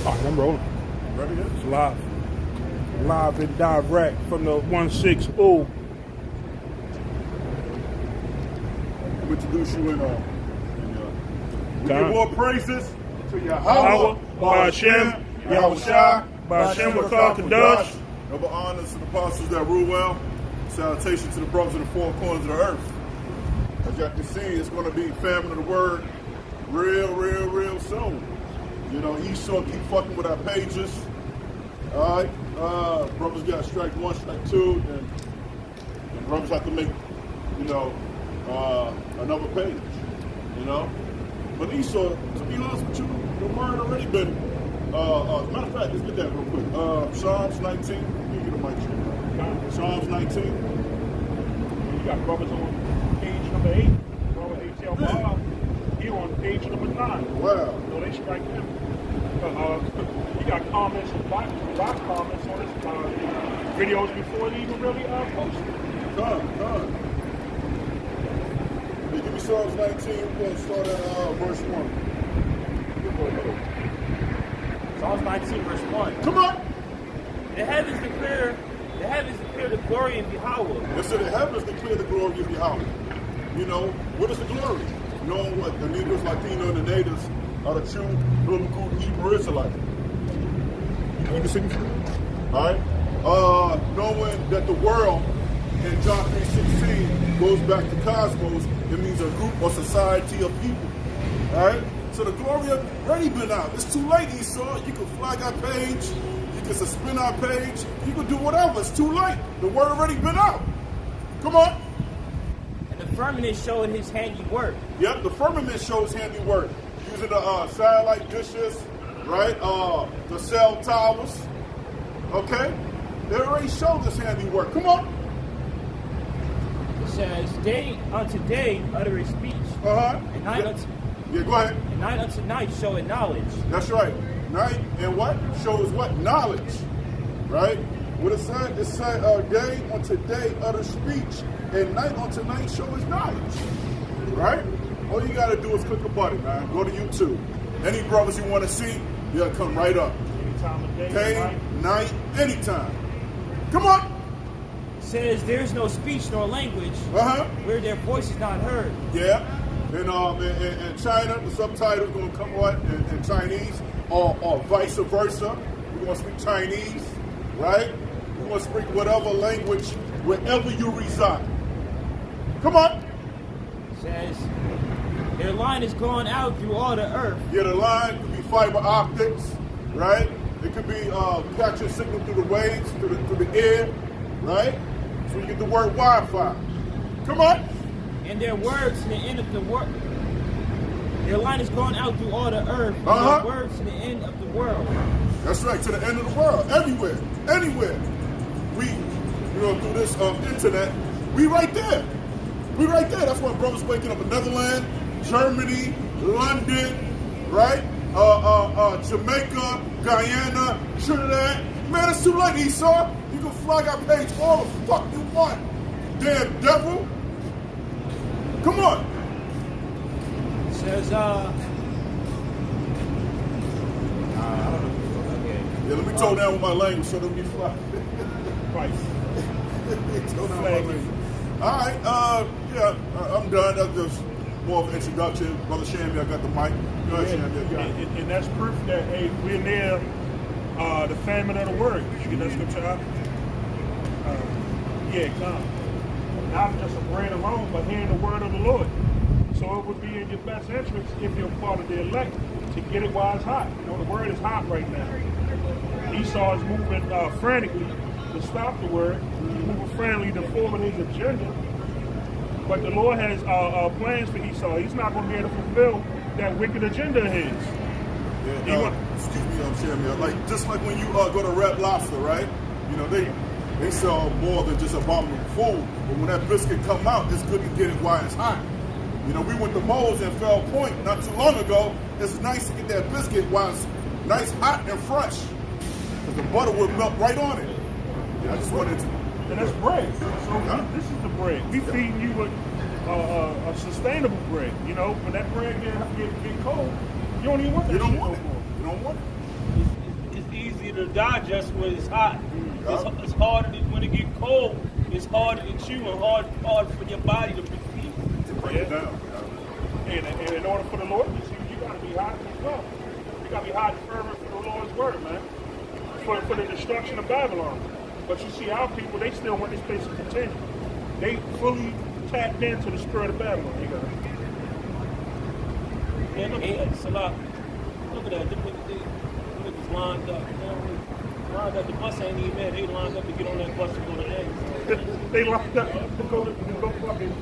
All right, I'm rolling. Ready? Yet? It's live. Live and direct from the 160. Introduce you in we Time. give more praises to Yahweh, Ba'ashem, Yahushua, Ba'ashem, Wakar Kadash. Double honors to the apostles that rule well. Salutation to the brothers in the four corners of the earth. As y'all can see, it's going to be famine of the word real soon. You know, Esau keep fucking with our pages. All right, brothers got strike one, strike two, and brothers have to make, you know, another page. You know, but Esau, to be honest with you, the word already been. Matter of fact, let's get that real quick. Psalms 19. You get a mic check. Psalms 19. You got brothers on page number 8. Brother ATL Bob. Here on page number 9. Wow. So they strike him. You got comments and box comments on his videos before they even really posted. Come. Hey, give me Psalms 19. We're going to start at verse 1. Psalms 19, verse 1. Come on. The heavens declare the glory of Yahweh. It said the heavens declare the glory of Yahweh. You know, what is the glory? Knowing what the Negroes, Latino, and the natives are the true biblical Hebrew Israelite. You can sing for me? All right. Knowing that the world in John 3:16 goes back to cosmos, it means a group or society of people. All right. So the glory has already been out. It's too late, Esau. You can flag our page. You can suspend our page. You can do whatever. It's too late. The word already been out. Come on. And the firmament showed his handiwork. Yep, the firmament shows handiwork. Using the satellite dishes, right? The cell towers. Okay? They already showed us handiwork. Come on. It says, day unto day uttereth speech. And night unto Yeah, go ahead. and night unto night showeth knowledge. That's right. Night and what? Shows what? Knowledge. Right? What it said? It said day unto day utter speech, and night unto night shows knowledge. Right? All you gotta do is click a button, man. Go to YouTube. Any brothers you want to see, they'll come right up. Any time of day, Day, night, anytime. Come on. It says, there is no speech nor language where their voice is not heard. Yeah. In China, the subtitle is going to come on in Chinese or vice versa. We're going to speak Chinese, right? We're going to speak whatever language wherever you reside. Come on. It says, their line is gone out through all the earth. Yeah, the line could be fiber optics, right? It could be catching signal through the waves, through the air, right? So you get the word Wi-Fi. Come on. And their words to the end of the world. Their line is gone out through all the earth. And their words to the end of the world. That's right, to the end of the world. Everywhere. Anywhere. We, through this internet, we right there. We right there. That's why brothers waking up in Netherlands, Germany, London, right? Jamaica, Guyana, Trinidad. Man, it's too late, Esau. You can flag our page all the fuck you want. Damn devil. Come on. It says, I don't know. Okay. Yeah, let me tone down with my language so don't be fly. Right. Tone down my language. All right, I'm done. That's just more of an introduction. Brother Shammy, I got the mic. Go ahead, Shammy. And that's proof that, hey, we're near the famine of the word. Did you get that scripture out? Come. Not just a bread alone, but hearing the word of the Lord. So it would be in your best interest, if you're part of the elect, to get it while it's hot. You know, the word is hot right now. Esau is moving frantically to stop the word. He's moving frantically to forward his agenda. But the Lord has plans for Esau. He's not going to be able to fulfill that wicked agenda of his. Excuse me, I'm Shammy. Just like when you go to Red Lobster, right? You know, they sell more than just abominable food. But when that biscuit come out, it's good to get it while it's hot. You know, we went to Moe's and Fell Point not too long ago. It's nice to get that biscuit while it's nice, hot, and fresh. Because the butter will melt right on it. Yeah, I just wanted to. And that's bread. So this is the bread. We feeding you with a sustainable bread. You know, when that bread get cold, you don't even want that shit no more. You don't want it. easier to digest when it's hot. It's harder when it get cold. It's harder to chew and hard for your body to receive. To break it down. And in order for the Lord to see you, got to be hot as well. You got to be hot and fervent for the Lord's word, man. For the destruction of Babylon. But you see, our people, they still want this place to continue. They fully tapped into the spirit of Babylon. You got it. Yeah, look at that. It's a lot. Look at that. Them niggas lined up. Lined up. The bus ain't even there. They lined up to get on that bus to go to Eggs. They locked up to go fucking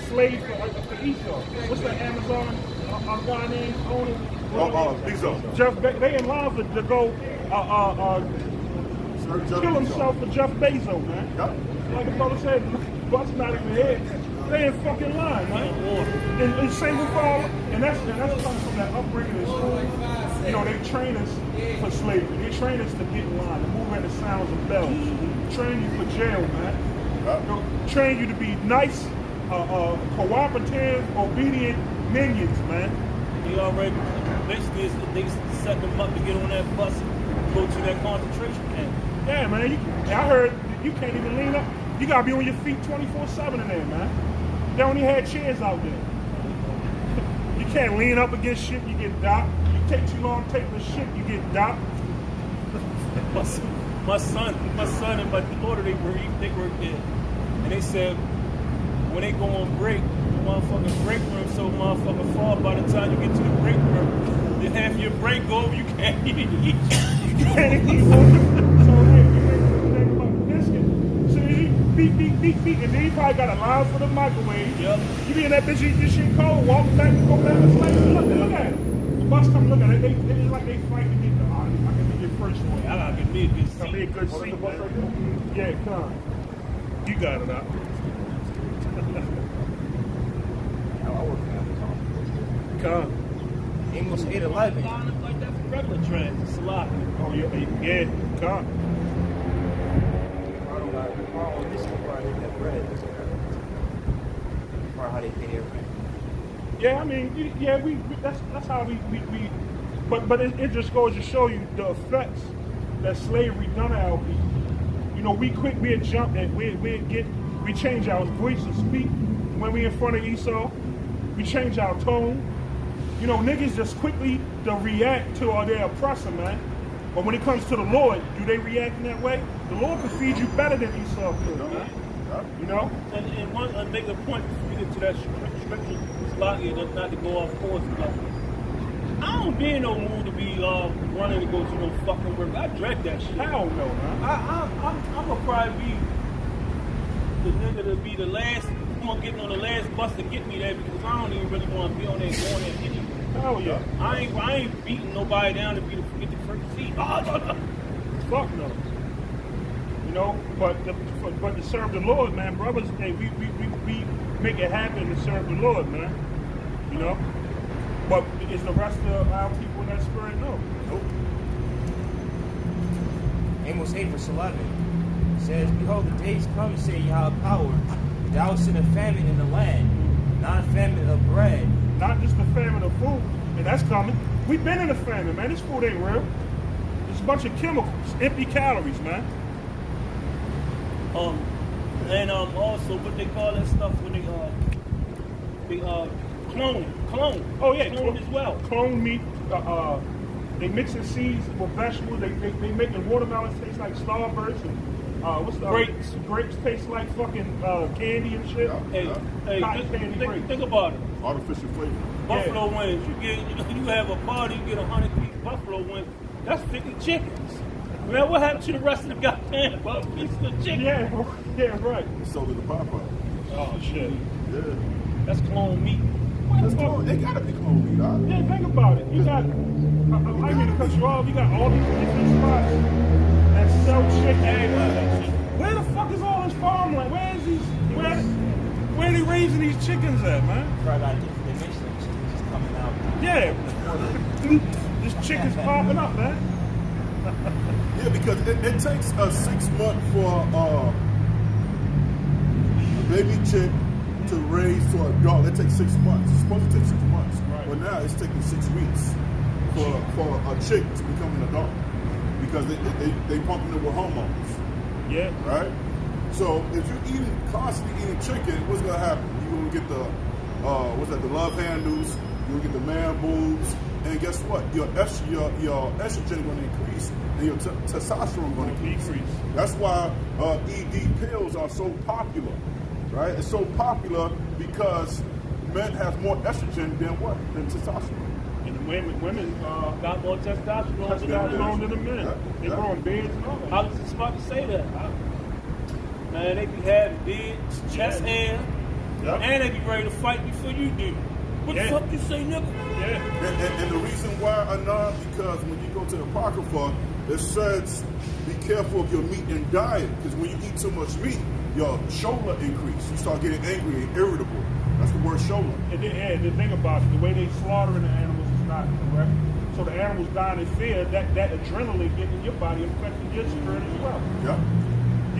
slave for Esau. What's that Amazon guy name? Owner? Bezos. Jeff. They in line for to go kill himself for Jeff Bezos, man. Yep. Like the brother said, the bus not even here. They in fucking line, man. In single fall, and that's coming from that upbringing in school. You know, they train us for slavery. They train us to get in line, to move at the sounds of bells. Train you for jail, man. You know, train you to be nice, cooperative, obedient minions, man. He already basically they set them up to get on that bus and go to that concentration camp. Yeah, man. I heard you can't even lean up. You gotta be on your feet 24/7 in there, man. They only had chairs out there. You can't lean up against shit, you get docked. You take too long taking the shit, you get docked. My son and my daughter, they work there. And they said when they go on break, the motherfucking break room so motherfucking far by the time you get to the break room, then half your break over, you can't even eat. You can't even eat. So hey, you make a biscuit. So you beat, and then you probably got a line for the microwave. Yep. You be in that bitch, eat this shit cold, walk back, go back and slay. Look at it. The bus come look at it. It's like they fight to get the I can be your first one. I gotta get me a good Gotta be a seat. good seat, man. Yeah, come on. You got it out. Come. Amos 811. Like that for regular trains. It's a lot. Oh, yeah, come. This is part of that bread. Part how they pay their rent. Yeah, I mean, that's how we but it just goes to show you the effects that slavery done to our people. You know, we jump and we change our voice to speak when we in front of Esau. We change our tone. You know, niggas just quickly to react to their oppressor, man. But when it comes to the Lord, do they react in that way? The Lord can feed you better than Esau could, man. You know? And one make a point before we get to that scripture, it's likely not to go off course. But I don't be in no mood to be running to go to no fucking work. I dread that shit. Hell no, man. I'm gonna probably be the nigga to be the last. I'm gonna get on the last bus to get me there because I don't even really want to be on there going there anyway. Hell yeah. I ain't beating nobody down to get the first seat. Fuck no. You know, but to serve the Lord, man, brothers, hey, we make it happen to serve the Lord, man. You know? But is the rest of our people in that spirit? No. Nope. Amos 8 verse 11 says, Behold, the days come, say Yahweh power, thou will send a famine in the land, not a famine of bread. Not just the famine of food, and that's coming. We've been in a famine, man. This food ain't real. It's a bunch of chemicals, empty calories, man. And also what they call that stuff when they clone. Oh yeah, clone as well. Clone meat. They mixing seeds with vegetables. They making watermelons taste like Starburst and what's the grapes taste like fucking candy and shit. Hey, think about it. Artificial flavor. Buffalo wings. You have a party, you get 100-piece buffalo wings. That's 50 chickens. Man, what happened to the rest of the goddamn pieces of chicken? Yeah, right. It's sold in the Popeye. Oh shit. Yeah. That's clone meat. That's clone. They gotta be clone meat, dog. Yeah, think about it. You got, I mean to cut you off, you got all these different spots that sell chicken. Where the fuck is all this farmland? Where are they raising these chickens at, man? Probably got a different dimension of chicken just coming out. Yeah. This chicken's popping up, man. Yeah, because it takes 6 months for a baby chick to raise to an adult. It takes 6 months. It's supposed to take 6 months. Right. But now it's taking 6 weeks for a chick to become an adult because they pumping it with hormones. Yeah. Right? So if you're constantly eating chicken, what's gonna happen? You're gonna get the love handles, you're gonna get the man boobs, and guess what? Your estrogen gonna increase and your testosterone gonna decrease. That's why ED pills are so popular, right? It's so popular because men have more estrogen than what? Than testosterone. And women Got more testosterone than the men. They grow in beds and all that. I was just about to say that. Man, they be having beds, chest hair, and they be ready to fight before you do. What the fuck you say, nigga? Yeah. And the reason why, Anon, because when you go to the Apocrypha, it says be careful of your meat and diet, because when you eat too much meat, your shoulder increase. You start getting angry and irritable. That's the word shoulder. And then, the thing about it, the way they slaughtering the animals is not correct. So the animals dying in fear, that adrenaline getting in your body affecting your spirit as well. Yeah.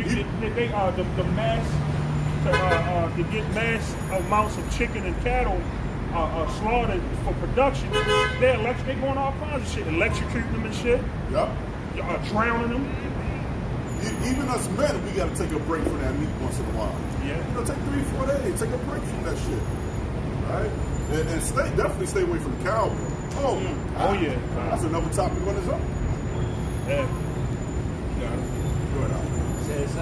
The mass to get mass amounts of chicken and cattle slaughtered for production. They're going all kinds of shit, electrocuting them and shit. Yeah. Drowning them. Even us men, we got to take a break from that meat once in a while. Yeah. Take 3-4 days, take a break from that shit, right? And definitely stay away from the cow. Yeah. That's another topic on its own. Yeah. Go ahead. It says,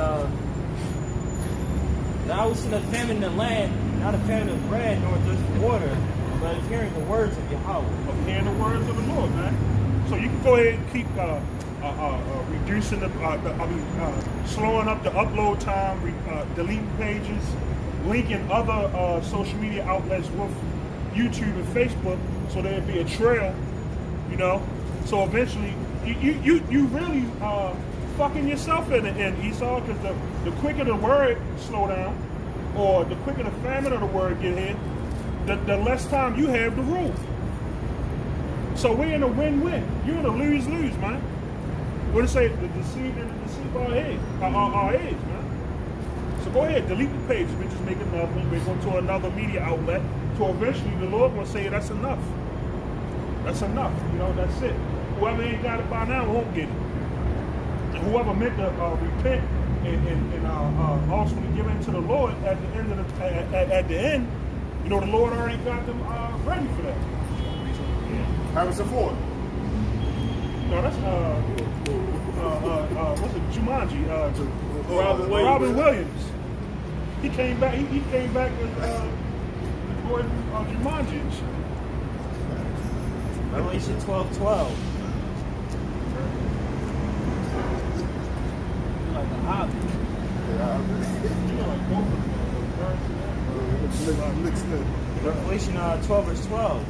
now I was in a famine in the land, not a famine of bread nor thirst for water, but of hearing the words of Yahweh. Of hearing the words of the Lord, man. So you can go ahead and keep reducing slowing up the upload time, deleting pages, linking other social media outlets with YouTube and Facebook, so there'd be a trail, So eventually, you really fucking yourself in the end, Esau, because the quicker the word slow down, or the quicker the famine of the word get hit, the less time you have to rule. So we're in a win-win. You're in a lose-lose, man. What do you say? The deceived and the deceived are heads, man. So go ahead, delete the page. We just make another one. We're going to another media outlet. So eventually the Lord will say that's enough. That's enough. That's it. Whoever ain't got it by now won't get it. And whoever meant to repent and ultimately give in to the Lord at the end at the end, the Lord already got them ready for that. Harrison Ford. No, that's what's it? Jumanji. Robin Williams. He came back. He came back with the boy Jumanji and shit. Revelation 12:12. Like a hobby. Revelation 12:12.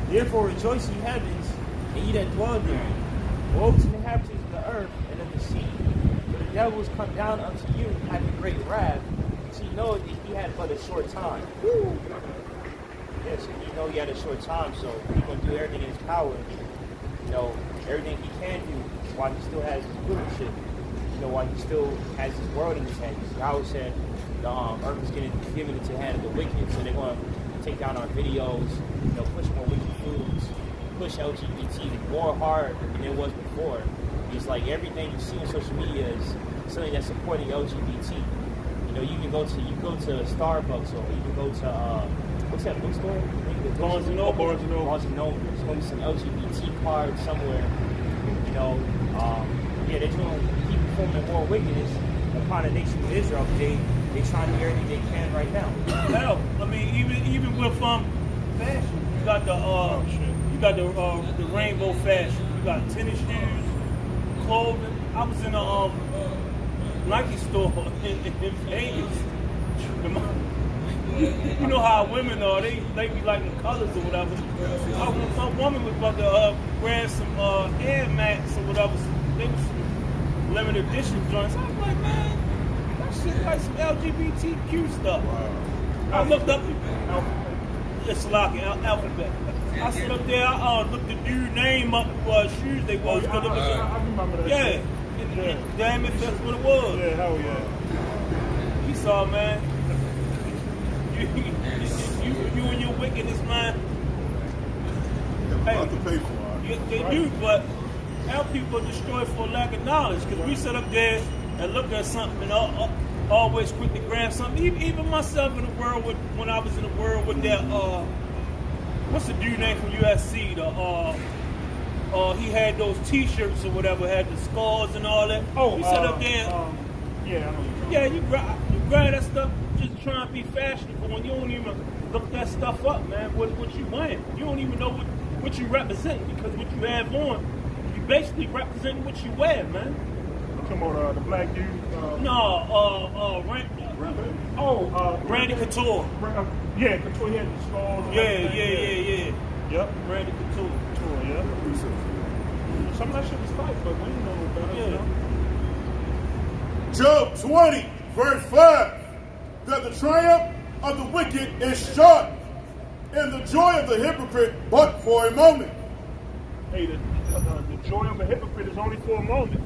Therefore rejoice, ye heavens, and ye that dwell therein. Woe to the inhabitants of the earth and of the sea. For the devil is come down unto you, having great wrath, so you know that he had but a short time. Woo. Yes, and you know he had a short time, so he's going to do everything in his power. Everything he can do while he still has his rulership. While he still has his world in his hands. Yahweh said the earth is getting given into the hand of the wicked, so they're going to take down our videos, push more wicked foods, push LGBT more hard than it was before. It's like everything you see on social media is something that's supporting LGBT. You can go to Starbucks, or you can go to what's that bookstore? Barnes and Noble. Barnes and Noble. There's going to be some LGBT cards somewhere. They're trying to keep performing more wickedness upon the nation of Israel. They trying to do everything they can right now. Hell, even with fashion, you got the rainbow fashion. You got tennis shoes, clothing. I was in a Nike store in Vegas. You know how women are, they be liking colors or whatever. My woman was about to grab some Air Max or whatever. They was some limited edition joints. I was like, man, that shit like some LGBTQ stuff. Wow. I looked up, it's like an alphabet. I sit up there, I looked the dude name up what shoes they was. I remember that. Yeah. Damn it, that's what it was. Yeah, hell yeah. You saw, man. You and your wickedness, man. Hey, Not to pay for it. they do, but our people are destroyed for lack of knowledge. Because we sit up there and look at something and always quick to grab something. Even myself in the world, when I was in the world with that, what's the dude name from USC? He had those T-shirts or whatever, had the scars and all that. Oh, we sit up there. Yeah, I know what you're Yeah, you grab that stuff just trying to be fashionable, and you don't even look that stuff up, man. What you wearing? You don't even know what you represent, because what you have on, you basically representing what you wear, man. talking about the black dude. Randy Couture. Yeah, Couture, he had the skulls. Yeah. Yep. Randy Couture. Yeah. Some of that shit was tight, but we didn't know no better. Yeah. You know? Job 20, verse 5, that the triumph of the wicked is short, and the joy of the hypocrite but for a moment. Hey, the joy of a hypocrite is only for a moment.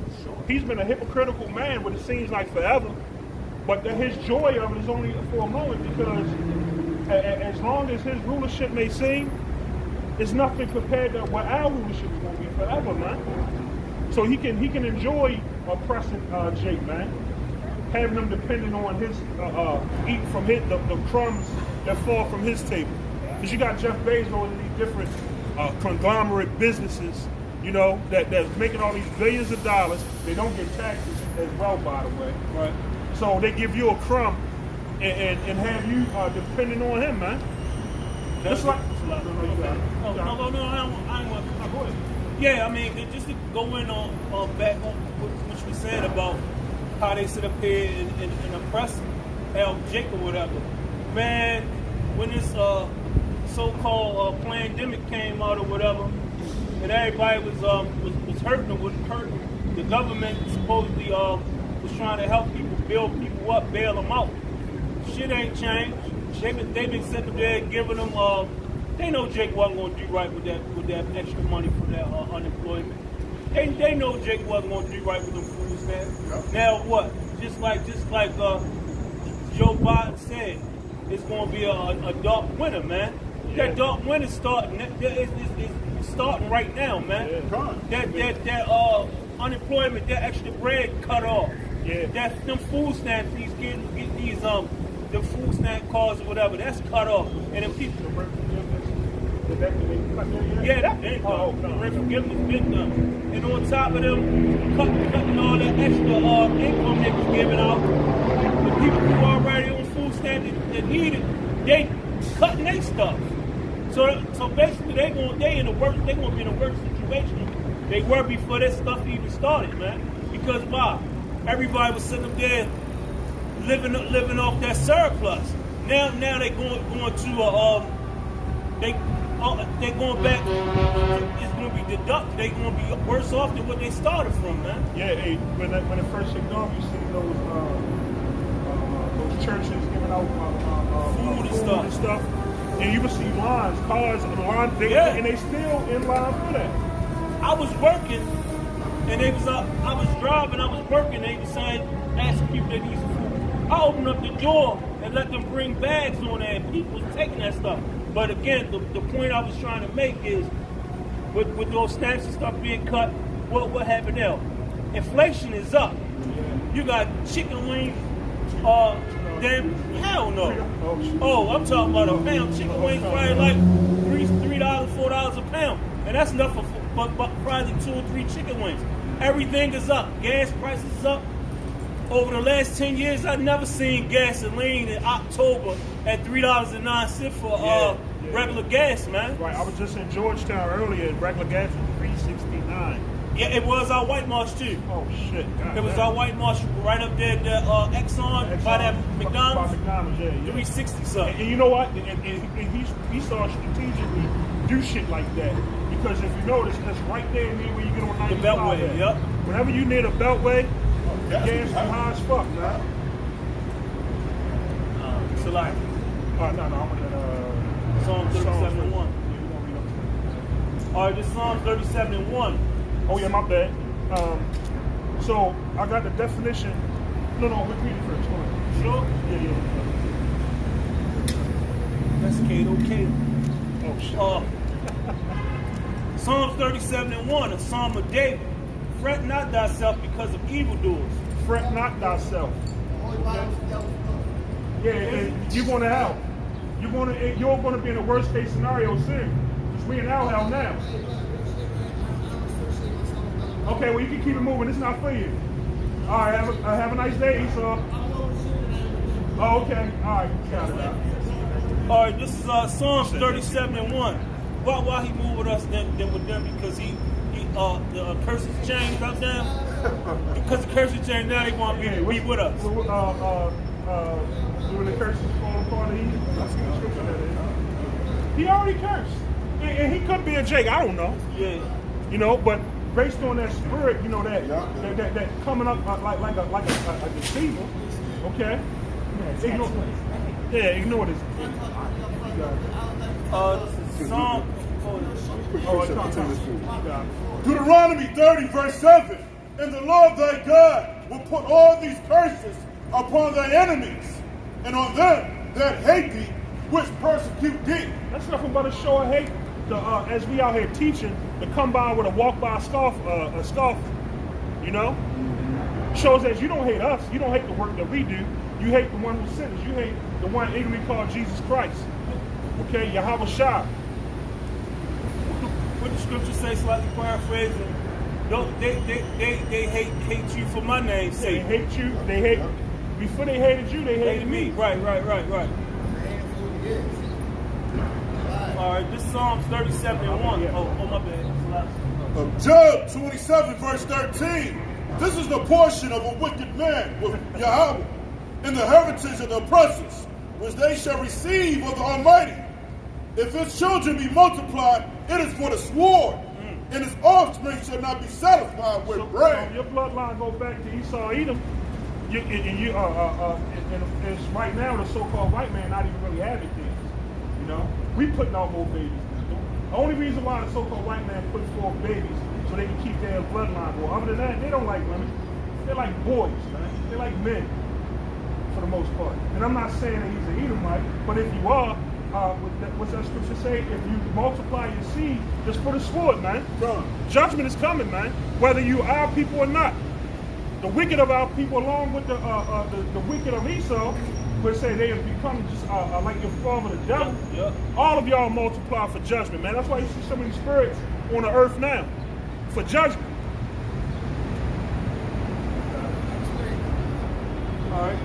He's been a hypocritical man, what it seems like forever. But his joy of it is only for a moment, because as long as his rulership may seem, it's nothing compared to what our rulership is going to be forever, man. So he can enjoy oppressing Jake, man. Having them depending on his eating from the crumbs that fall from his table. Because you got Jeff Bezos and these different conglomerate businesses, you know, that's making all these billions of dollars. They don't get taxes as well, by the way. Right. So they give you a crumb and have you depending on him, man. That's like. No, I ain't want to. Go ahead. Yeah, I mean, just to go in on back on what you said about how they sit up here and oppress Al Jake or whatever. Man, when this so-called pandemic came out or whatever, and everybody was hurting or wasn't hurting, the government supposedly was trying to help people, build people up, bail them out. Shit ain't changed. They've been sitting there giving them. They know Jake wasn't going to do right with that extra money for that unemployment. They know Jake wasn't going to do right with them food stamps. Yep. Now what? Just like Joe Biden said, it's going to be a dark winter, man. Yeah. That dark winter starting. It's starting right now, man. Yeah. That unemployment, that extra bread cut off. Yeah. That them food stamps, these the food stamp cards or whatever, that's cut off. And then people. Yeah, that been done. The rent forgiveness been done. And on top of them cutting all that extra income they was giving out, the people who already on food stamps that need it, they cutting their stuff. So basically they gonna be in the worst situation they were before that stuff even started, man. Because why? Everybody was sitting up there living off that surplus. Now they going to they going back. It's going to be deducted. They going to be worse off than what they started from, man. Yeah, hey, when it first kicked off, you see those churches giving out food and stuff, and you would see lines, cars in line, and they still in line for that. I was working, and I was driving, I was working. They were saying, asking people that need some food. I opened up the door and let them bring bags on there, and people was taking that stuff. But again, the point I was trying to make is, with those stamps and stuff being cut, what happened now? Inflation is up. You got chicken wings, hell no. Oh, I'm talking about a pound. Chicken wings probably like $3, $4 a pound. And that's enough for probably 2 or 3 chicken wings. Everything is up. Gas prices is up. Over the last 10 years, I've never seen gasoline in October at $3.09 for regular gas, man. Right, I was just in Georgetown earlier, and regular gas was $3.69. Yeah, it was our White Marsh too. Oh shit! God, it was our White Marsh right up there, the Exxon by that McDonald's. By McDonald's, yeah. 360 something. And you know what? And he started strategically do shit like that, because if you notice, that's right there near where you get on 95. The Beltway, yep. Whenever you near the Beltway, the gas is high as fuck, man. Select. No, I'm gonna Psalm 37:1. All right, this Psalm 37:1. Oh yeah, my bad. So I got the definition. No, repeat it first. Hold on. Sure? Yeah. That's Kato. Oh shit. Psalms 37:1, a psalm of David. Fret not thyself because of evildoers. Fret not thyself. Okay? Yeah, and you're going to hell. You're going to be in the worst case scenario soon. Because we in hell now. Okay, well you can keep it moving. It's not for you. All right, have a nice day, Esau. Oh, okay. All right, got it out. All right, this is Psalms 37:1. Why he moved with us than with them? Because the curses changed up there. Because the curses changed now, they want to be with us. When the curses fall apart, he already cursed, and he could be a Jake. I don't know. Yeah. You know, but based on that spirit, you know that coming up like a deceiver. Okay. Ignore this. Psalm. Deuteronomy 30, verse 7. And the Lord thy God will put all these curses upon thy enemies, and on them that hate thee, which persecute thee. That's nothing but a show of hate. As we out here teaching, to come by with a walk by scoff, you know, shows that you don't hate us. You don't hate the work that we do. You hate the one who sent us. You hate the one ignorantly called Jesus Christ. Okay, Yahweh Shah. What the scripture say, slightly paraphrasing, they hate you for my name's sake. They hate you. They hate. Before they hated you, they hated me. Right. All right, this is Psalms 37:1. Oh, my bad. Job 27, verse 13. This is the portion of a wicked man with Yahweh, in the heritage of the oppressors, which they shall receive of the Almighty. If his children be multiplied, it is for the sword, and his offspring shall not be satisfied with bread. So your bloodline go back to Esau, Edom, and it's right now the so-called white man not even really having kids. You know, we putting out more babies. The only reason why the so-called white man puts forth babies so they can keep their bloodline going. Other than that, they don't like women. They like boys, man. They like men, for the most part. And I'm not saying that he's an Edomite, but if you are, what's that scripture say? If you multiply your seed, just put a sword, man. Judgment is coming, man. Whether you are our people or not. The wicked of our people, along with the wicked of Esau, would say they have become just like your father, the devil. Yep. All of y'all multiply for judgment, man. That's why you see so many spirits on the earth now, for judgment. All right.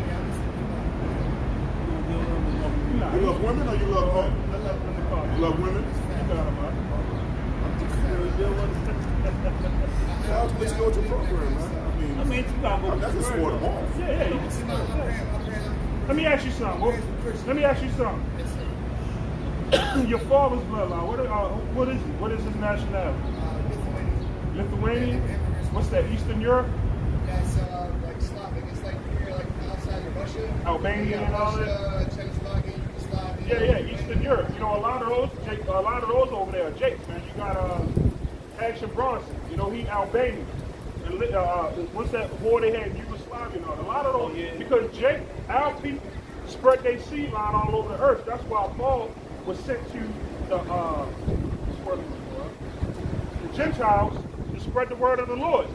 You love women or you love men? I love them. You love women? You got them, man. How else would you go to your program, man? I mean, you gotta go. That's a sport of all. Yeah. You can see that. Let me ask you something. Your father's bloodline. What is he? What is his nationality? Lithuanian. What's that? Eastern Europe? That's like Slavic. It's like here, like outside of Russia. Albania and all that. Czechoslovakia, Yugoslavia. Yeah, Eastern Europe. You know, a lot of those over there are Jakes, man. You got Action Bronson. You know, he Albanian. And, what's that war they had in Yugoslavia? A lot of those, because our people spread their seed line all over the earth. That's why Paul was sent to the Gentiles to spread the word of the Lord,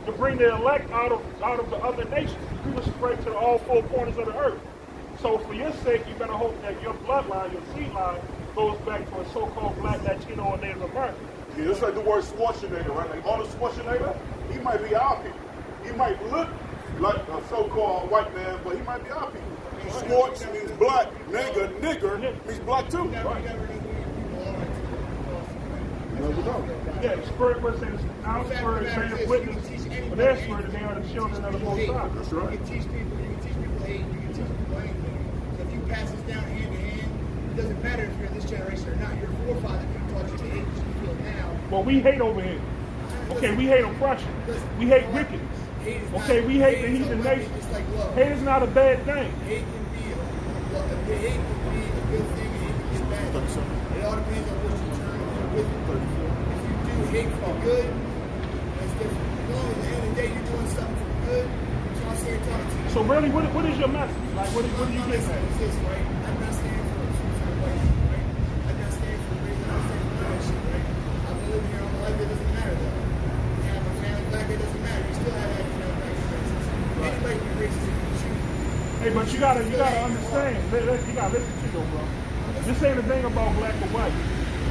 to bring the elect out of the other nations. We were spread to all four corners of the earth. So for your sake, you better hope that your bloodline, your seed line, goes back to a so-called black, Latino, or Native American. Yeah, it's like the word Schwarzenegger, right? Like Arnold Schwarzenegger, he might be our people. He might look like a so-called white man, but he might be our people. Schwartz means black, nigger means black too. Right. Yeah, the spirit was saying our spirit is made witness for their spirit, and they are the children of the Most High. That's right. You can teach people hate, you can teach people anything. So if you pass this down hand to hand, it doesn't matter if you're in this generation or not. Your forefather could have taught you to hate what you feel now. Well, we hate over here. Okay, we hate oppression. We hate wickedness. Okay, we hate the heathen nation. Hate is not a bad thing. Hate can be a good thing, hate can be a bad thing. It all depends on what you turn with it. If you do hate for good, that's different. As long as at the end of the day you're doing something for good, that's what I'm saying, talking to you. So really, what is your message? Like, what do you get at? This, right? I'm not standing for the white shit, right? I'm not standing for the race, I'm not standing for that shit, right? I've been living here all my Hey, but you gotta understand. You gotta listen to your bro. This ain't a thing about black or white.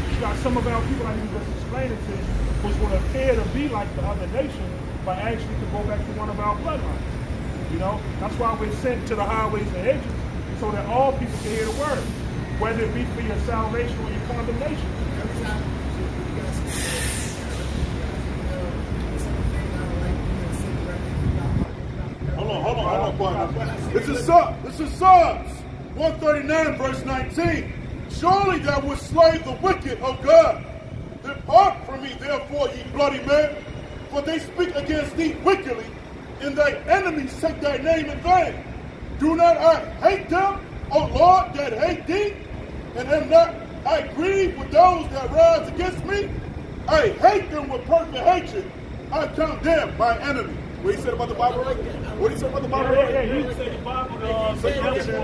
You got some of our people, like you just explained it to you, was going to appear to be like the other nation, but actually to go back to one of our bloodlines. You know, that's why we're sent to the highways and hedges, so that all people can hear the word, whether it be for your salvation or your condemnation. Every time you guys Hold on, partner. This is Psalms 139, verse 19. Surely thou would slay the wicked, O God. Depart from me, therefore, ye bloody men, for they speak against thee wickedly, and thy enemies take thy name in vain. Do not I hate them, O Lord, that hate thee? And am not I grieved with those that rise against me? I hate them with perfect hatred. I count them my enemy. What he said about the Bible earlier? What he said about the Bible earlier? You say the Bible, Say I like that.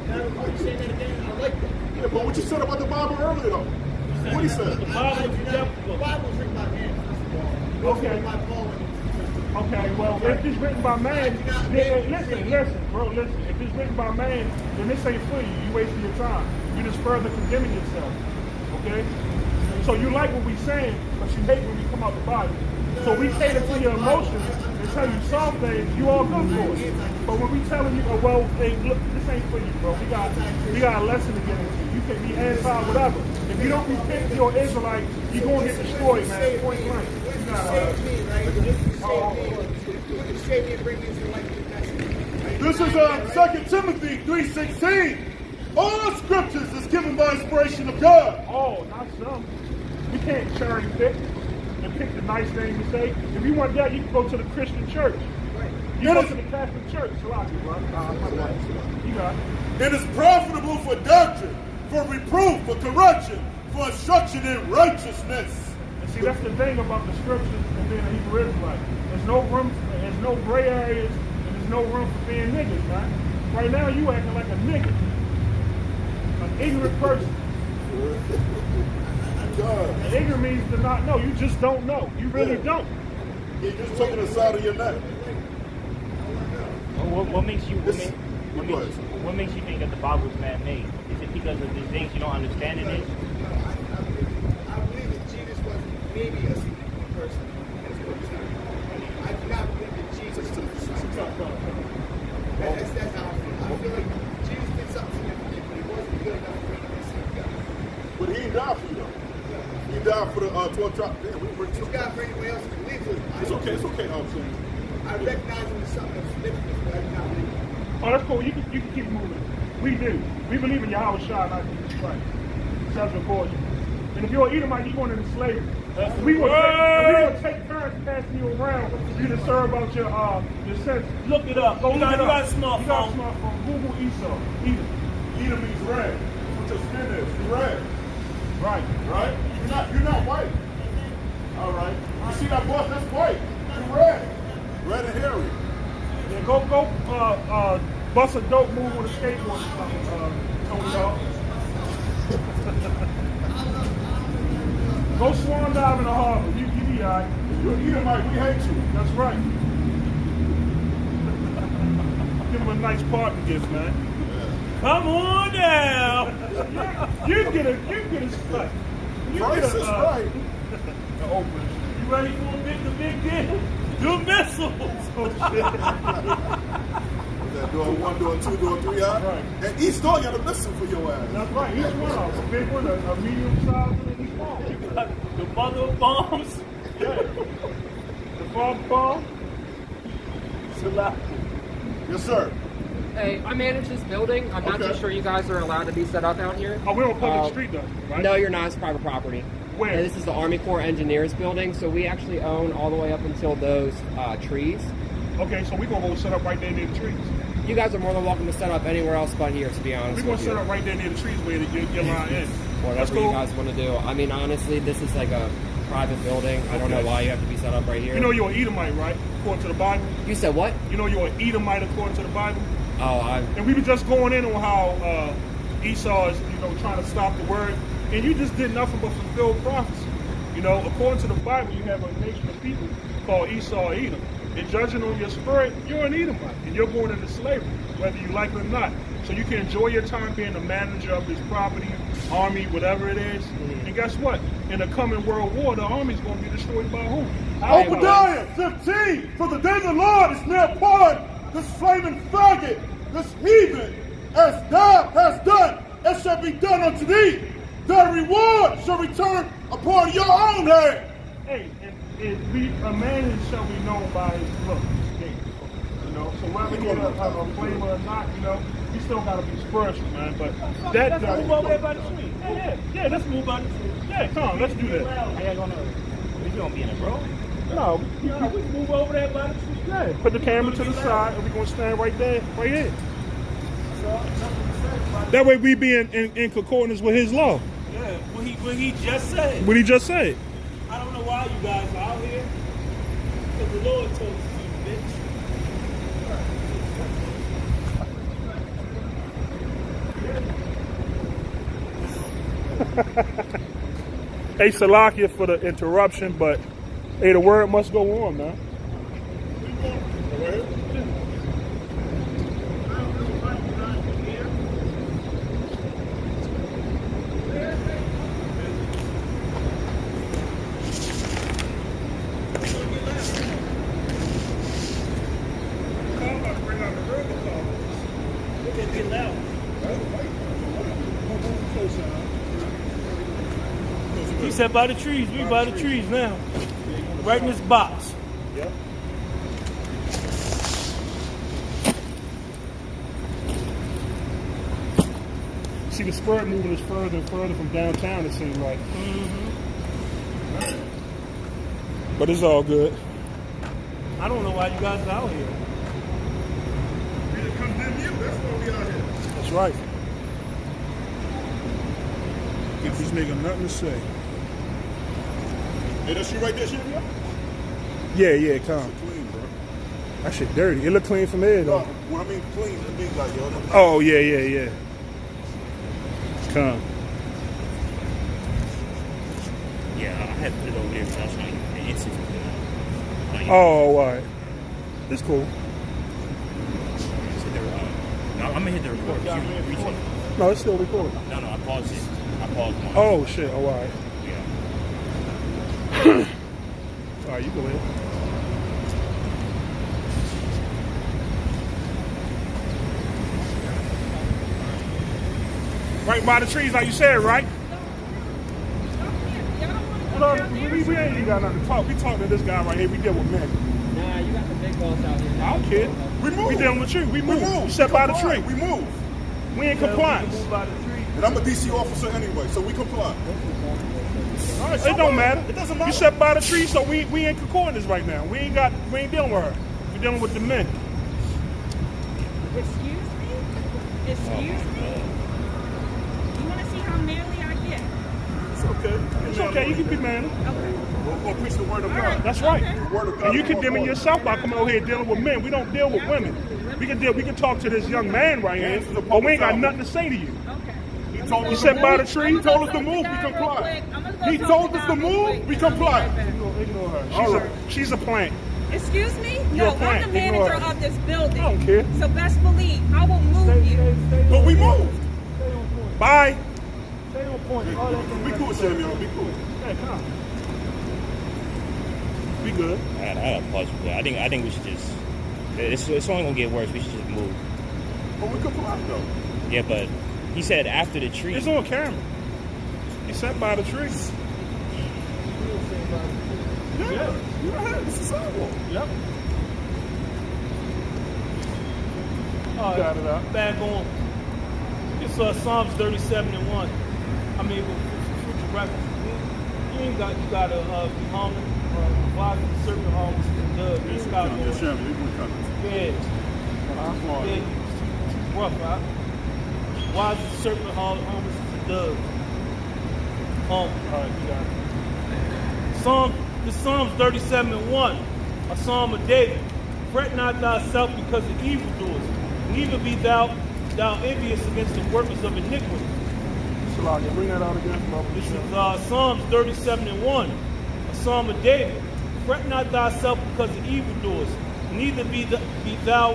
Now, say that again. I like that. Yeah, but what you said about the Bible earlier, though? What he said? the Bible is The Bible's written by man, first of all. Okay. By Paul and Okay, well, if it's written by man, then, listen, bro, listen. If it's written by man, then this ain't for you. You wasting your time. You just further condemning yourself. Okay? So you like what we saying, but you hate when we come out the Bible. So we cater to your emotions and tell you some things, you all good for it. But when we telling you, oh, well, hey, look, this ain't for you, bro. We got a lesson to get into. You can be anti whatever. If you don't repent to your Israelites, you're going to get destroyed, man. Point blank. Save me, right? Save me and bring me to life to the This is 2 Timothy 3:16. All scriptures is given by inspiration of God. Oh, not some. We can't cherry pick and pick the nice thing to say. If you want that, you can go to the Christian church. You go to the Catholic church. You got it. It is profitable for doctrine, for reproof, for correction, for instruction in righteousness. And see, that's the thing about the scriptures and being a Hebrew Israelite. There's no gray areas, and there's no room for being niggas, man. Right now, you acting like a nigga. An ignorant person. And ignorant means to not know. You just don't know. You really don't. You just took it aside of your neck. What makes you think that the Bible is man-made? Is it because of these things you don't understand in it? I believe that Jesus was maybe a significant person. I do not believe that Jesus was that's how I feel. I feel like Jesus did something significant, but he wasn't good enough for me to receive God. But he didn't die for you, though. He died for the 12 tribes. Damn, we were He's God for anyone else to believe in. It's okay. I recognize him as something of significance, but I do not believe it. Oh, that's cool. You can keep moving. We do. We believe in Yahweh Shai, not Jesus Christ. That's what you. And if you're an Edomite, you're going into slavery. We will take turns passing you around for you to serve out your senses. Look it up. You got a smartphone. You got a smartphone. Google Esau. Edom. Edom means red. What your skin is. You're red. Right. Right? You're not white. All right. You see that boss? That's white. You're red. Red and hairy. Yeah, go bust a dope move with a skateboard or something, Tony Dog. Go swan dive in the harbor. You be all right. You're an Edomite. We hate you. That's right. Give him a nice partner gift, man. Come on down. You get a spot. Price is right. The open. You ready for the big deal? The missiles. Oh, shit. That door 1, door 2, door 3, huh? Right. And each door got a missile for your ass. That's right. Each one of them. A big one, a medium size, and a small. The mother of bombs. Yeah. The bomb. Yes, sir. Hey, I manage this building. I'm not too sure you guys are allowed to be set up out here. Oh, we're on public street though, right? No, you're not. It's private property. Where? And this is the Army Corps Engineers building, so we actually own all the way up until those trees. Okay, so we're going to go set up right there near the trees. You guys are more than welcome to set up anywhere else but here, to be honest We're going with to you. set up right there near the trees where your line ends. Whatever you guys want to do. I mean, honestly, this is like a private building. I don't know why you have to be set up right here. You know you're an Edomite, right? According to the Bible. You said what? You know you're an Edomite according to the Bible. Oh, And we were just going in on how Esau is, trying to stop the word, and you just did nothing but fulfill prophecy. According to the Bible, you have a nation of people called Esau and Edom. And judging on your spirit, you're an Edomite, and you're born into slavery, whether you like it or not. So you can enjoy your time being the manager of this property, army, whatever it is. And guess what? In the coming world war, the army's going to be destroyed by who? Obadiah 15. For the day of the Lord is near upon this flaming faggot, this heathen, as thou hast done, it shall be done unto thee. Thy reward shall return upon your own head. Hey, a man shall be known by his looks. You know, so whether you're a flavor or not, you know, you still gotta be spiritual, man. But Let's move over there by the tree. Yeah, let's move by the tree. Yeah, come on, let's do that. We gonna be in a row? No, We move over there by the tree. yeah, put the camera to the side, and we're gonna stand right there, right here. That way we be in concordance with his law. Yeah, what he just said. What he just said. I don't know why you guys are out here. Because the Lord told us to, bitch. Hey, Salakia for the interruption, but hey, the word must go on, man. He said by the trees. We by the trees now. Right in this box. Yep. See, the spirit moving is further and further from downtown, it seems like. But it's all good. I don't know why you guys are out here. We didn't condemn you. That's why we out here. That's right. Give these niggas nothing to say. Hey, that's you right there, Shivya? Yeah, come. Clean, bro. That shit dirty. It look clean from there, No, though. when I mean clean, it means like, yo. Oh, yeah. Come. Yeah, I had to put it over there because I was trying to get the incense put out. Like, Oh, all right. It's cool. no, I'm gonna hit the record. You reach it. No, it's still recording. No, I paused it. I paused mine. Oh, shit. Oh, all right. Yeah. All right, you go ahead. Right by the trees, like you said, right? We ain't even got nothing to talk. We talking to this guy right here. We deal with men. Nah, you got the big boss out here. I don't care. We move. We dealing with you. We move. move. You step by the Comply. tree. We move. We in compliance. Move by the tree. And I'm a DC officer anyway, so we comply. All right, it don't matter. It doesn't matter. You step by the tree, so we in concordance right now. We ain't dealing with her. We dealing with the men. Excuse me? Excuse me? You want to see how manly I get? It's okay. It's okay. You can be man. Okay. We're going to preach the word of All God. right. That's right. Okay. The word of God. And you condemning yourself by coming over here dealing with men. We don't deal with women. We can talk to this young man right here, but we ain't got nothing to say to you. Okay. He told You us said to by move. the tree. He told us to move. We comply. He told us to move. We comply. Ignore her. She's a plant. Excuse me? You're No, a plant. I'm the Ignore manager her. of this building. I don't care. So best believe I will move you. But we moved. Bye. Stay on point. All that Be cool, Samuel. Be cool. Hey, come. We good. I got to pause for that. I think we should just. It's only gonna get worse. We should just move. But we comply, though. Yeah, but he said after the tree. It's on camera. He sat by the tree. Yeah. You ahead. It's a sidewalk. Yep. All right, Got it out. back on. It's Psalms 37 and 1. I mean, for future reference, you gotta be humble. Why is the serpent always in the dove? You ain't got Yeah, Samuel, you can come. Yeah, yeah, too rough, right? Why is the serpent always in the dove? All right, you got it. The Psalms 37 and 1, a psalm of David. Fret not thyself because of evildoers, neither be thou envious against the workers of iniquity. Salakia, bring that out again, brother. This is Psalms 37 and 1, a psalm of David. Fret not thyself because of evildoers, Neither be thou